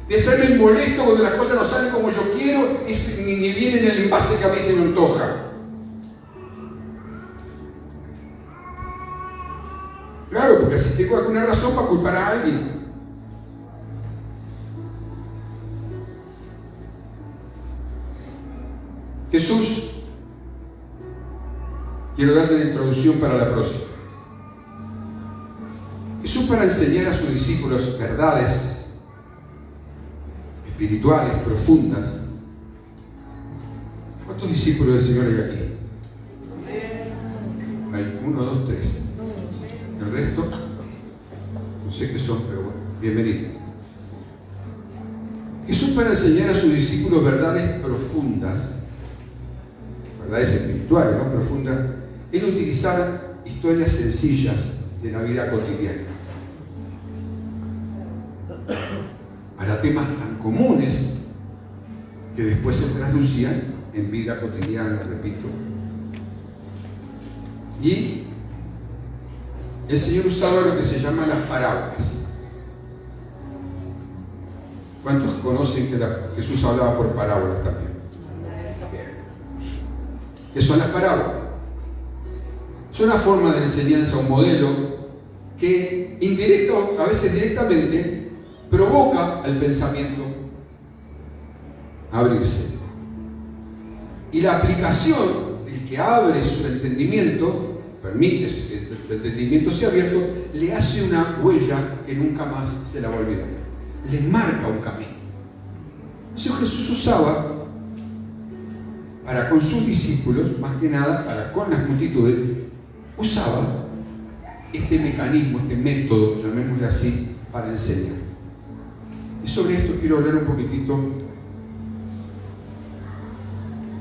de hacerme el molesto cuando las cosas no salen como yo quiero y ni vienen en el envase que a mí se me antoja. Claro, porque si tengo alguna razón para culpar a alguien. Jesús, quiero darte una introducción para la próxima. Jesús, para enseñar a sus discípulos verdades espirituales, profundas. ¿Cuántos discípulos del Señor hay aquí? Hay 1, 2, 3. El resto, no sé qué son, pero bueno, bienvenido. Jesús, para enseñar a sus discípulos verdades profundas, verdades espirituales, ¿no? Profundas, Él utilizaba historias sencillas de la vida cotidiana para temas tan comunes que después se traducían en vida cotidiana, repito. Y el Señor usaba lo que se llaman las parábolas. ¿Cuántos conocen que Jesús hablaba por parábolas también? Bien. ¿Qué son las parábolas? Es una forma de enseñanza, un modelo que indirecto, a veces directamente, provoca al pensamiento a abrirse. Y la aplicación, el que abre su entendimiento, permite que su entendimiento sea abierto, le hace una huella que nunca más se la va a olvidar. Le marca un camino. Eso Jesús usaba para con sus discípulos, más que nada para con las multitudes, usaba este mecanismo, este método, llamémosle así, para enseñar. Y sobre esto quiero hablar un poquitito.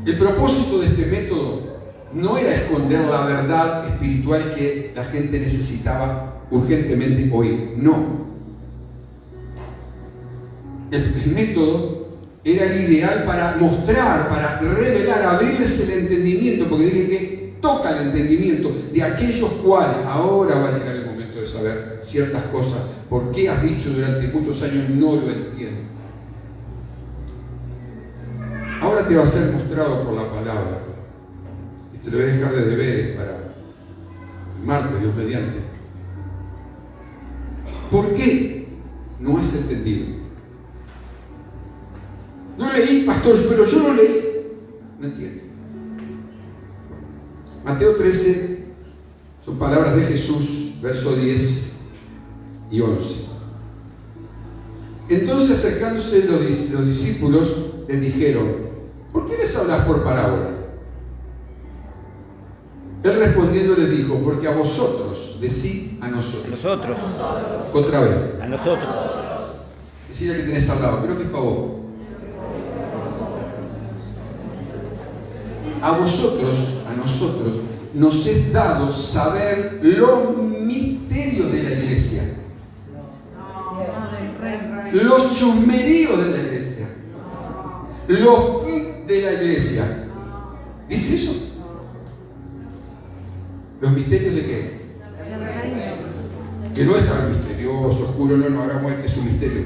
El propósito de este método no era esconder la verdad espiritual que la gente necesitaba urgentemente oír, no. El método era el ideal para mostrar, para revelar, abrirles el entendimiento, porque dije que toca el entendimiento de aquellos cuales ahora va a llegar el momento de saber ciertas cosas. ¿Por qué has dicho durante muchos años no lo entiendo? Ahora te va a ser mostrado por la palabra. Y te lo voy a dejar de deberes para el martes, Dios mediante. ¿Por qué no has entendido? No leí, pastor, pero yo no leí. No entiendo. Mateo 13 son palabras de Jesús, versos 10 y 11. Entonces, acercándose los discípulos, les dijeron: ¿por qué les hablas por parábolas? Él respondiendo les dijo, porque a vosotros, decí a nosotros. A nosotros. Otra vez. A nosotros. Decí la que tenés al lado, creo que es para vos. A vosotros, a nosotros, nos es dado saber los misterios de la iglesia. Los chusmeríos de la iglesia. Los de la iglesia. ¿Dice eso? ¿Los misterios de qué? Que no es tan misterioso, oscuro, no hagamos que es un misterio.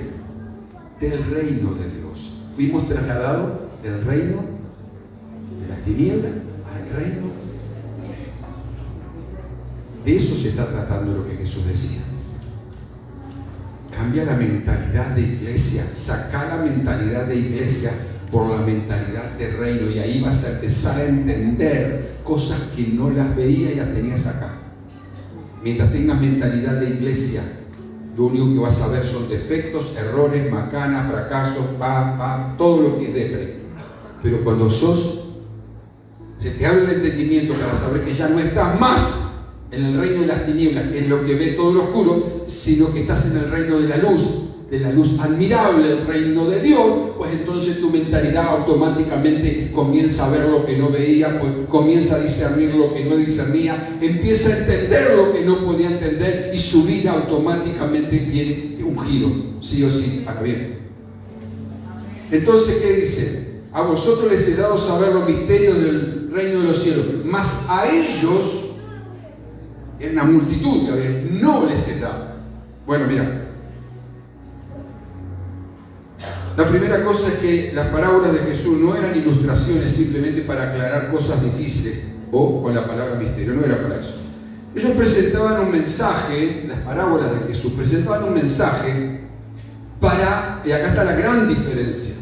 Del reino de Dios. Fuimos trasladados del reino de las tinieblas al reino. De eso se está tratando lo que Jesús decía. Cambia la mentalidad de iglesia, saca la mentalidad de iglesia por la mentalidad de reino, y ahí vas a empezar a entender cosas que no las veías y las tenías acá. Mientras tengas mentalidad de iglesia, lo único que vas a ver son defectos, errores, macanas, fracasos, todo lo que es depre. Pero cuando se te abre el entendimiento para saber que ya no estás más en el reino de las tinieblas, que es lo que ve todo lo oscuro, sino que estás en el reino de la luz admirable, el reino de Dios, pues entonces tu mentalidad automáticamente comienza a ver lo que no veía, pues comienza a discernir lo que no discernía, empieza a entender lo que no podía entender, y su vida automáticamente viene un giro, sí o sí, para bien. Entonces, ¿qué dice? A vosotros les he dado saber los misterios del reino de los cielos, mas a ellos, en la multitud que había, no les he dado. Bueno, mira. La primera cosa es que las parábolas de Jesús no eran ilustraciones simplemente para aclarar cosas difíciles o con la palabra misterio, no era para eso. Ellos presentaban un mensaje, las parábolas de Jesús presentaban un mensaje para, y acá está la gran diferencia,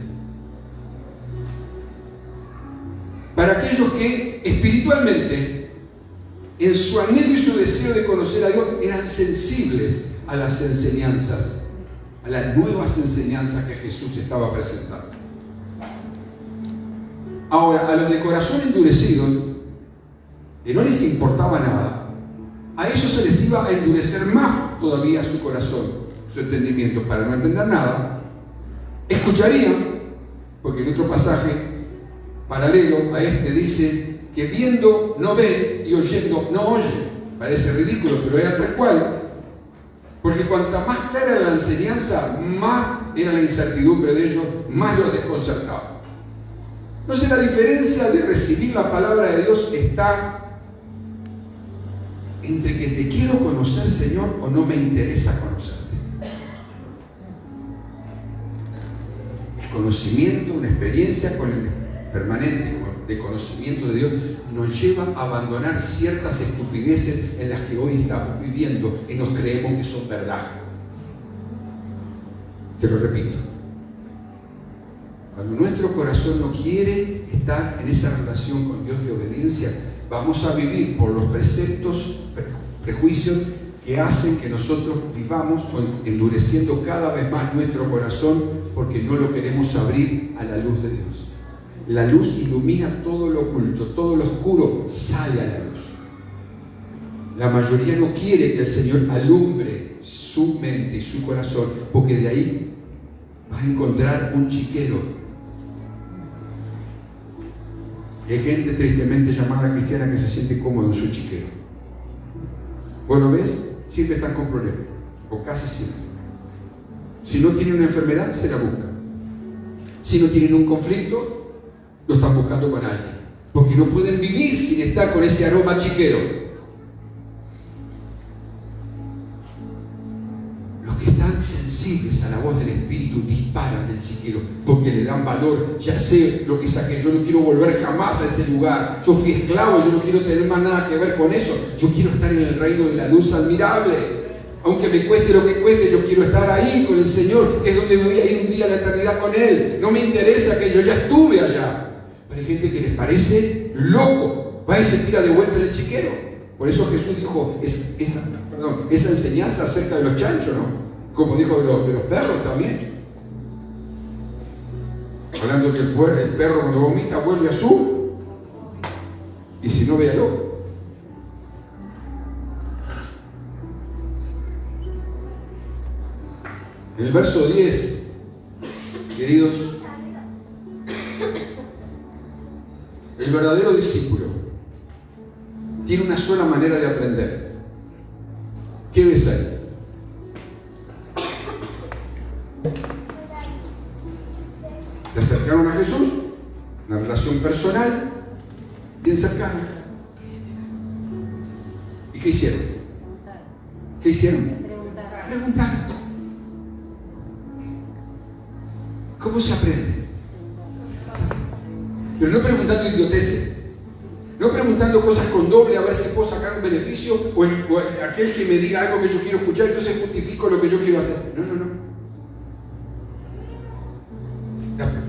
para aquellos que espiritualmente, en su anhelo y su deseo de conocer a Dios, eran sensibles a las enseñanzas, a las nuevas enseñanzas que Jesús estaba presentando. Ahora, a los de corazón endurecido, que no les importaba nada, a ellos se les iba a endurecer más todavía su corazón, su entendimiento, para no entender nada. Escucharían, porque en otro pasaje paralelo a este dice que viendo no ven y oyendo no oyen. Parece ridículo, pero era tal cual. Porque cuanta más clara era la enseñanza, más era la incertidumbre de ellos, más los desconcertaba. Entonces la diferencia de recibir la palabra de Dios está entre que te quiero conocer, Señor, o no me interesa conocerte. El conocimiento, una experiencia con el permanente de conocimiento de Dios nos lleva a abandonar ciertas estupideces en las que hoy estamos viviendo y nos creemos que son verdad. Te lo repito. Cuando nuestro corazón no quiere estar en esa relación con Dios de obediencia, vamos a vivir por los preceptos, prejuicios que hacen que nosotros vivamos endureciendo cada vez más nuestro corazón porque no lo queremos abrir a la luz de Dios. La luz ilumina todo lo oculto, todo lo oscuro sale a la luz. La mayoría no quiere que el Señor alumbre su mente y su corazón, porque de ahí vas a encontrar un chiquero. Hay gente tristemente llamada cristiana que se siente cómodo en su chiquero. Bueno, ¿ves? Siempre están con problemas, o casi siempre. Si no tienen una enfermedad, se la buscan. Si no tienen un conflicto, lo están buscando con alguien, porque no pueden vivir sin estar con ese aroma chiquero. Los que están sensibles a la voz del Espíritu disparan el chiquero, porque le dan valor. Ya sé lo que saqué, yo no quiero volver jamás a ese lugar. Yo fui esclavo, yo no quiero tener más nada que ver con eso. Yo quiero estar en el reino de la luz admirable. Aunque me cueste lo que cueste, yo quiero estar ahí con el Señor, que es donde voy a ir un día a la eternidad con Él. No me interesa que yo ya estuve allá. Pero hay gente que les parece loco, va y se tira de vuelta en el chiquero. Por eso Jesús dijo esa enseñanza acerca de los chanchos, ¿no? Como dijo de los perros también. Hablando que el perro cuando vomita vuelve azul, y si no, véalo. En el verso 10, queridos, el verdadero discípulo tiene una sola manera de aprender. ¿Qué ves ahí? Se acercaron a Jesús, una relación personal, bien cercana. ¿Y qué hicieron? ¿Qué hicieron? Preguntar. ¿Cómo se aprende? Pero no preguntando idioteces, no preguntando cosas con doble a ver si puedo sacar un beneficio o aquel que me diga algo que yo quiero escuchar, entonces justifico lo que yo quiero hacer. No, no, no.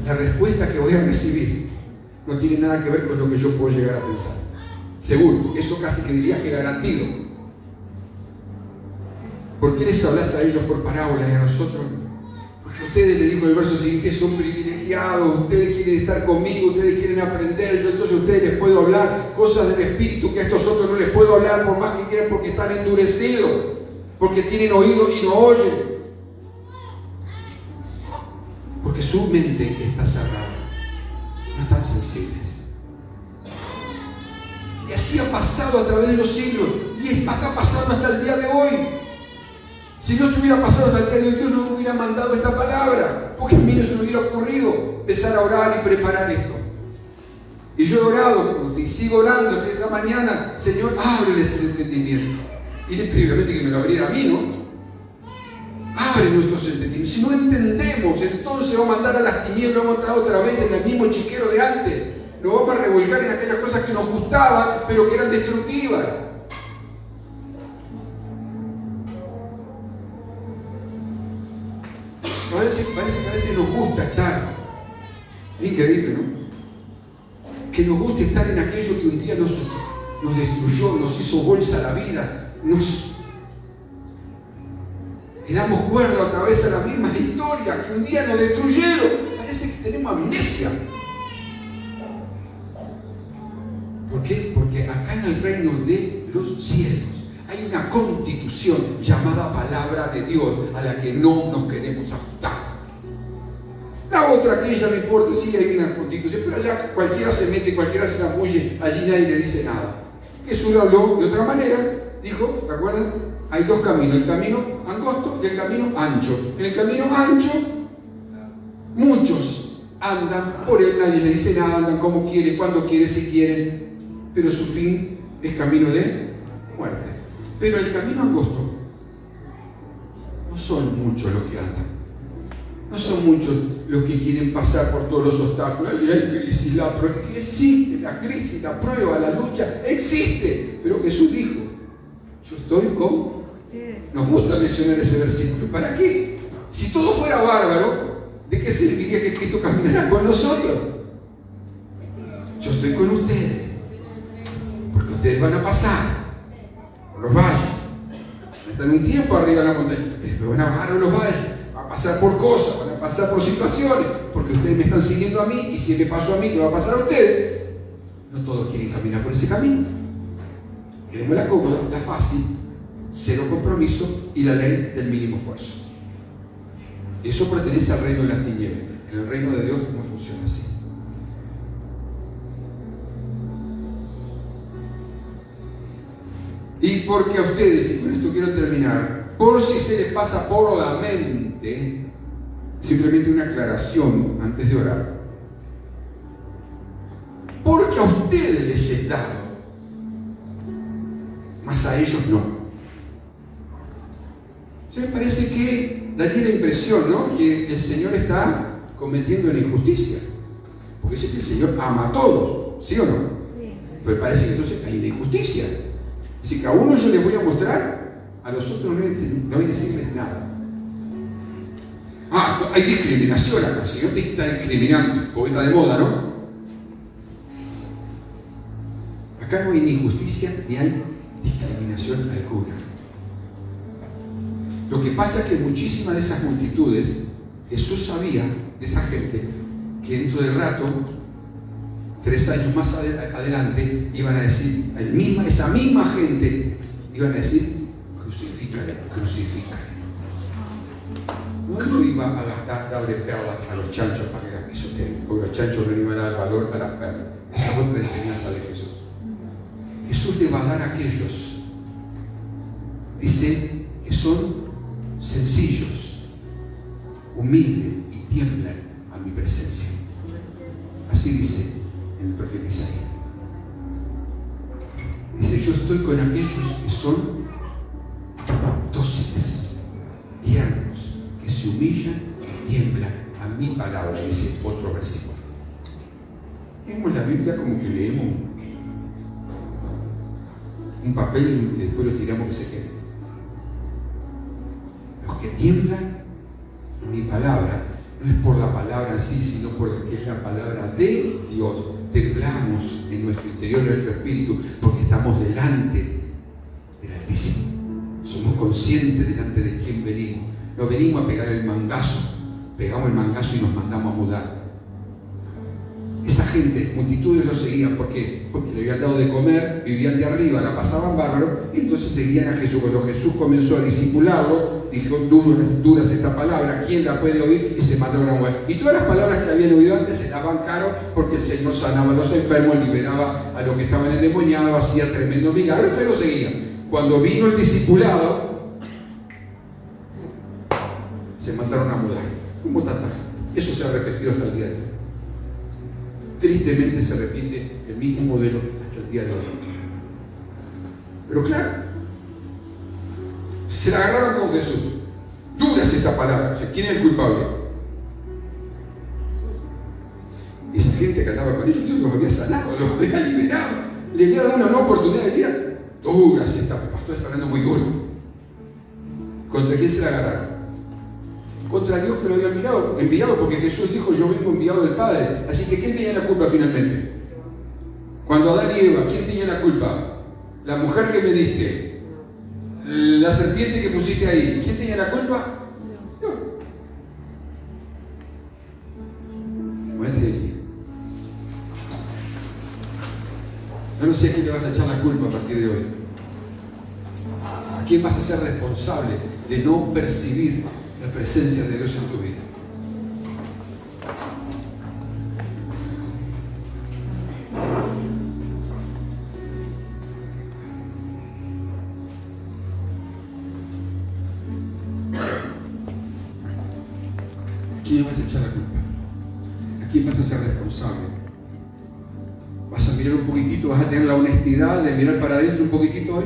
La respuesta que voy a recibir no tiene nada que ver con lo que yo puedo llegar a pensar. Seguro, eso casi que diría que garantido. ¿Por qué les hablas a ellos por parábolas y a nosotros? Porque ustedes, le digo en el verso siguiente, son privilegiados, ustedes quieren estar conmigo, ustedes quieren aprender, yo entonces a ustedes les puedo hablar cosas del Espíritu que a estos otros no les puedo hablar por más que quieran, porque están endurecidos, porque tienen oídos y no oyen. Porque su mente está cerrada, no están sensibles. Y así ha pasado a través de los siglos, y está pasando hasta el día de hoy. Si no estuviera pasado hasta el día de hoy, Dios no hubiera mandado esta palabra, porque a mí no se me hubiera ocurrido empezar a orar y preparar esto. Y yo he orado, y sigo orando desde esta mañana, Señor, ábreles el entendimiento. Y obviamente que me lo abriera a mí, ¿no? Abre nuestros entendimientos. Si no entendemos, entonces vamos a mandar a las tinieblas, vamos a estar otra vez en el mismo chiquero de antes. Nos vamos a revolcar en aquellas cosas que nos gustaban, pero que eran destructivas. Parece que nos gusta estar. Es increíble, ¿no? Que nos guste estar en aquello que un día nos destruyó, nos hizo bolsa la vida, le damos cuerda otra vez a la misma historia que un día nos destruyeron. Parece que tenemos amnesia. ¿Por qué? Porque acá en el reino de los cielos hay una constitución llamada palabra de Dios a la que no nos queremos ajustar. La otra, aquella, no importa, sí hay una constitución, pero allá cualquiera se mete, cualquiera se zambulle, allí nadie le dice nada. Jesús habló de otra manera, dijo, ¿te acuerdan? Hay dos caminos, el camino angosto y el camino ancho. En el camino ancho, muchos andan por él, nadie le dice nada, andan como quiere, cuando quiere, si quieren, pero su fin es camino de muerte. Pero el camino angosto, no son muchos los que andan, no son muchos los que quieren pasar por todos los obstáculos. Y hay crisis, la prueba, que existe la crisis, la prueba, la lucha, existe. Pero Jesús dijo, yo estoy con... Nos gusta mencionar ese versículo. ¿Para qué? Si todo fuera bárbaro, ¿de qué serviría que Cristo caminara con nosotros? Yo estoy con ustedes, porque ustedes van a pasar por los valles. Están un tiempo arriba de la montaña, pero van a bajar a los valles, van a pasar por cosas, van a pasar por situaciones, porque ustedes me están siguiendo a mí, y si me pasó a mí, ¿qué va a pasar a ustedes? No todos quieren caminar por ese camino. Queremos la cómoda, la fácil, cero compromiso y la ley del mínimo esfuerzo. Eso pertenece al reino de las tinieblas. En el reino de Dios no funciona así. Y porque a ustedes, y con esto quiero terminar, por si se les pasa por la mente, simplemente una aclaración antes de orar. Porque a ustedes les es dado, mas a ellos no. Me parece que daría la impresión, ¿no?, que el Señor está cometiendo una injusticia. Porque dice que el Señor ama a todos, ¿sí o no? Sí. Pero parece que entonces hay una injusticia. Es decir, que a uno yo les voy a mostrar, a los otros no voy a decirles nada. Hay discriminación acá. El Señor te está discriminando, porque está de moda, ¿no? Acá no hay ni injusticia ni hay discriminación alguna. Lo que pasa es que muchísimas de esas multitudes, Jesús sabía de esa gente que dentro de rato, 3 años más adelante, iban a decir, esa misma gente iban a decir, crucifícale, crucifícale. no iba a darle perlas a los chanchos para que las pisoteen, porque los chanchos no iban a dar valor a las perlas. Esa es otra enseñanza de Jesús. Jesús le va a dar a aquellos, dice, que son sencillos, humildes y tiemblan a mi presencia. Así dice el profeta Isaías. Dice, yo estoy con aquellos que son dóciles, tiernos, que se humillan y tiemblan a mi palabra, dice otro versículo. Leemos la Biblia como que leemos un papel y después lo tiramos que se quede. Los que tiemblan mi palabra, no es por la palabra en sí, sino por lo que es la palabra de Dios. Temblamos en nuestro interior, en nuestro espíritu, porque estamos delante del Altísimo. Somos conscientes delante de quién venimos. No venimos a pegar el mangazo, pegamos el mangazo y nos mandamos a mudar. Esa gente, multitudes lo seguían, ¿por qué? Porque le habían dado de comer, vivían de arriba, la pasaban bárbaro, y entonces seguían a Jesús. Cuando Jesús comenzó a discipularlo, dijo, duras esta palabra, ¿quién la puede oír? Y se mandó a una mujer. Y todas las palabras que habían oído antes se daban caro, porque el Señor sanaba a los enfermos, liberaba a los que estaban endemoniados, hacía tremendos milagros, pero seguían. Cuando vino el discipulado, se mandaron a mudar. Como tanta gente. Eso se ha repetido hasta el día de hoy. Tristemente se repite el mismo modelo hasta el día de hoy. Pero claro, se la agarraron con Jesús. Dura es esta palabra. O sea, ¿quién es el culpable? Esa gente que andaba con ellos, Dios los había sanado, los había liberado, le había dado una nueva oportunidad de vida. Dura es esta, el pastor está hablando muy duro. ¿Contra quién se la agarraron? Contra Dios que lo había enviado, porque Jesús dijo, yo vengo enviado del Padre. Así que, ¿quién tenía la culpa finalmente? Cuando Adán y Eva, ¿quién tenía la culpa? La mujer que me diste, la serpiente que pusiste ahí, ¿quién tenía la culpa? Dios. Muerte de día. Yo no sé a quién le vas a echar la culpa a partir de hoy. ¿A quién vas a ser responsable de no percibir la presencia de Dios en tu vida? ¿A quién vas a echar la culpa? ¿A quién vas a ser responsable? ¿Vas a mirar un poquitito? ¿Vas a tener la honestidad de mirar para adentro un poquitito hoy?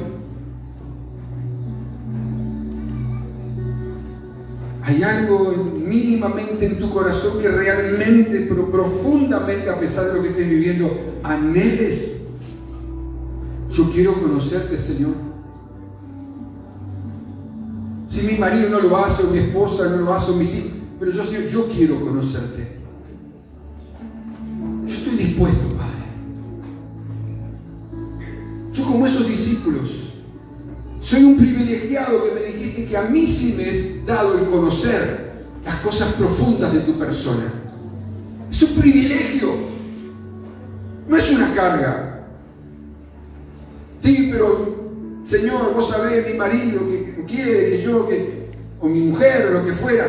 ¿Hay algo mínimamente en tu corazón que realmente, pero profundamente, a pesar de lo que estés viviendo, anheles? Yo quiero conocerte, Señor. Si mi marido no lo hace, o mi esposa no lo hace, o mis hijos, pero yo, Señor, yo quiero conocerte. Yo estoy dispuesto, Padre. Yo, como esos discípulos, soy un privilegiado que me dijiste que a mí sí me es dado el conocer las cosas profundas de tu persona. Es un privilegio, no es una carga. Sí, pero Señor, vos sabés, mi marido que quiere, que yo, o mi mujer, o lo que fuera.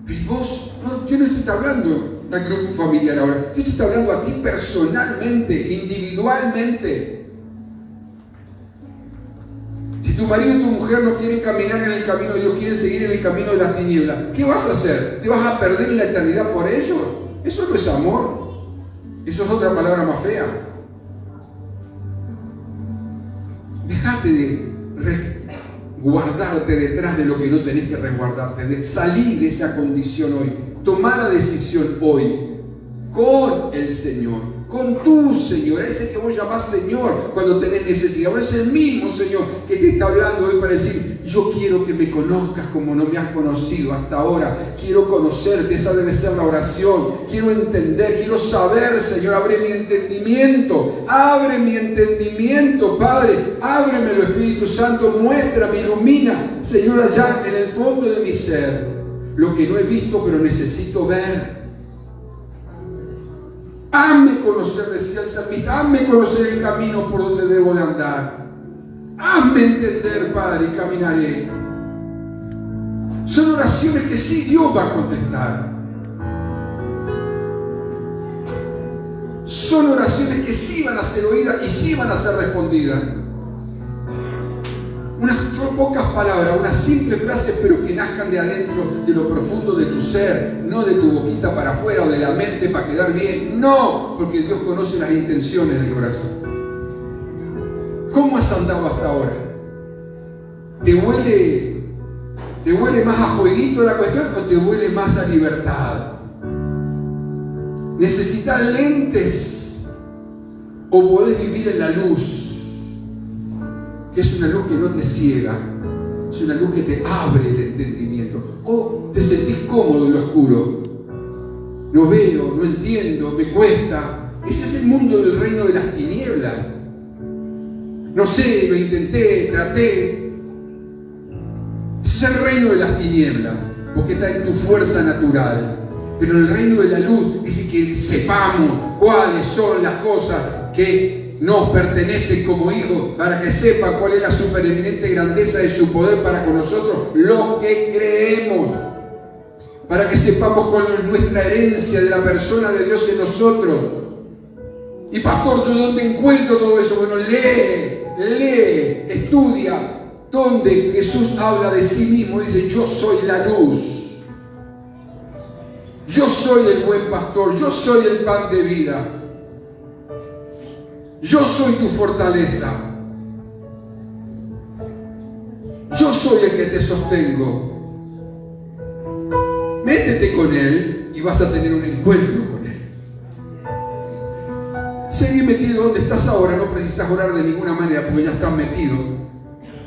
Pero vos, no, yo no estoy hablando del grupo familiar ahora, yo estoy hablando a ti personalmente, individualmente. Si tu marido y tu mujer no quieren caminar en el camino de Dios, quieren seguir en el camino de las tinieblas, ¿qué vas a hacer? ¿Te vas a perder en la eternidad por ellos? Eso no es amor. Eso es otra palabra más fea. Dejate de resguardarte detrás de lo que no tenés que resguardarte, de salir de esa condición hoy. Tomar la decisión hoy con el Señor. Con tu Señor, ese que vos llamás Señor cuando tenés necesidad. Vos es el mismo Señor que te está hablando hoy para decir, yo quiero que me conozcas como no me has conocido hasta ahora. Quiero conocerte, esa debe ser la oración. Quiero entender, quiero saber, Señor, abre mi entendimiento. Abre mi entendimiento, Padre. Ábremelo, Espíritu Santo, muéstrame, ilumina, Señor, allá en el fondo de mi ser, lo que no he visto pero necesito ver. Hazme conocer, decía el salmista, hazme conocer el camino por donde debo de andar. Hazme entender, Padre, y caminaré. Son oraciones que sí Dios va a contestar. Son oraciones que sí van a ser oídas y sí van a ser respondidas. Unas pocas palabras, unas simples frases, pero que nazcan de adentro, de lo profundo de tu ser, no de tu boquita para afuera o de la mente para quedar bien. No, porque Dios conoce las intenciones del corazón. ¿Cómo has andado hasta ahora? ¿Te huele más a fueguito la cuestión o te huele más a libertad? ¿Necesitas lentes o podés vivir en la luz? Que es una luz que no te ciega, es una luz que te abre el entendimiento. O te sentís cómodo en lo oscuro. No veo, no entiendo, me cuesta. Ese es el mundo del reino de las tinieblas. No sé, lo intenté, traté. Ese es el reino de las tinieblas, porque está en tu fuerza natural. Pero en el reino de la luz dice que sepamos cuáles son las cosas que nos pertenecen como hijos, para que sepa cuál es la supereminente grandeza de su poder para con nosotros, los que creemos. Para que sepamos cuál es nuestra herencia de la persona de Dios en nosotros. Y pastor, ¿yo dónde encuentro todo eso? Bueno, lee, estudia, donde Jesús habla de sí mismo, dice: yo soy la luz, yo soy el buen pastor, yo soy el pan de vida, yo soy tu fortaleza, yo soy el que te sostengo. Métete con Él y vas a tener un encuentro con Él. Seguí metido donde estás ahora, no precisas orar de ninguna manera porque ya estás metido.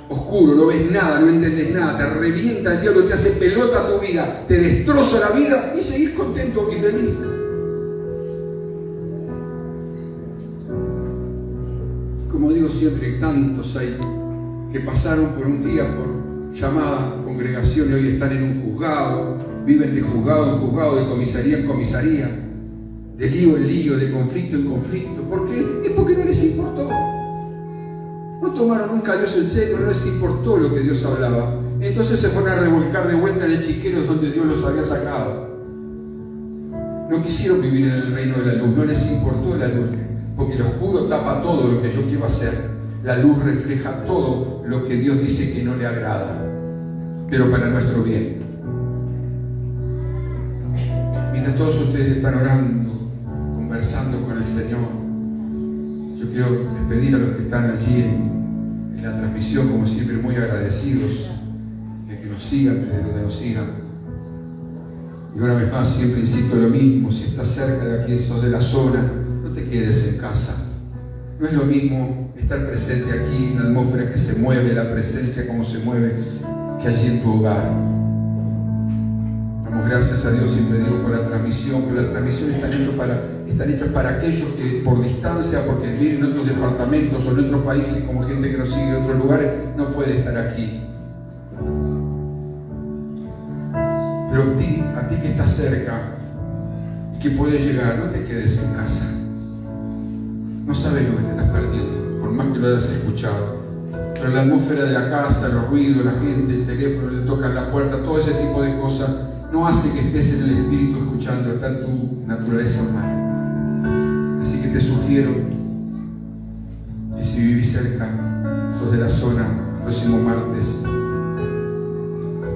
Oscuro, no ves nada, no entendés nada, te revienta el diablo, te hace pelota tu vida, te destroza la vida y seguís contento y feliz. Como digo siempre, tantos hay que pasaron por un día por llamada congregación y hoy están en un juzgado, viven de juzgado en juzgado, de comisaría en comisaría, de lío en lío, de conflicto en conflicto. ¿Por qué? Es porque no les importó. No tomaron nunca a Dios en serio, no les importó lo que Dios hablaba. Entonces se fueron a revolcar de vuelta en el chiquero donde Dios los había sacado. No quisieron vivir en el reino de la luz, no les importó la luz, porque el oscuro tapa todo lo que yo quiero hacer. La luz refleja todo lo que Dios dice que no le agrada, pero para nuestro bien. Mientras todos ustedes están orando, conversando con el Señor, yo quiero despedir a los que están allí en la transmisión, como siempre, muy agradecidos de que nos sigan, de donde nos sigan. Y una vez más, siempre insisto lo mismo: si estás cerca de aquí, sos de la zona, no te quedes en casa. No es lo mismo estar presente aquí, una atmósfera que se mueve, la presencia como se mueve, que allí en tu hogar. Damos gracias a Dios, siempre digo, por la transmisión, pero las transmisiones están hechas para aquellos que por distancia, porque viven en otros departamentos o en otros países, como gente que nos sigue en otros lugares, no puede estar aquí. Pero a ti que estás cerca y que puedes llegar, no te quedes en casa. No sabes lo que te estás perdiendo, por más que lo hayas escuchado. Pero la atmósfera de la casa, los ruidos, la gente, el teléfono, le tocan la puerta, todo ese tipo de cosas, no hace que estés en el espíritu escuchando, está en tu naturaleza humana. Así que te sugiero que si vivís cerca, sos de la zona, próximo martes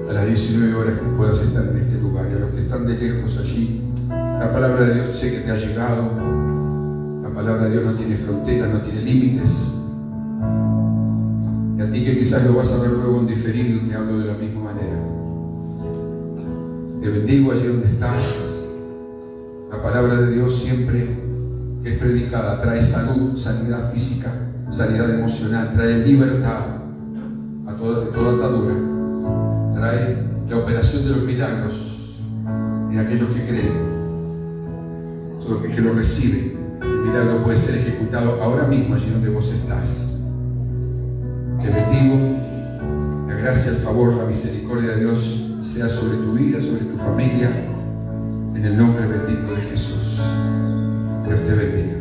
a las 19 horas, que puedas estar en este lugar. Y a los que están de lejos allí, la palabra de Dios sé que te ha llegado. La palabra de Dios no tiene fronteras, no tiene límites. Y a ti que quizás lo vas a ver luego en diferido, te hablo de la misma manera. Te bendigo allí donde estás. La palabra de Dios siempre que es predicada trae salud, sanidad física, sanidad emocional, trae libertad de toda atadura, trae la operación de los milagros en aquellos que creen, todos los que lo reciben. El milagro puede ser ejecutado ahora mismo allí donde vos estás. Te bendigo. La gracia, el favor, la misericordia de Dios sea sobre tu vida, sobre tu familia, en el nombre bendito de Jesús. Dios te bendiga.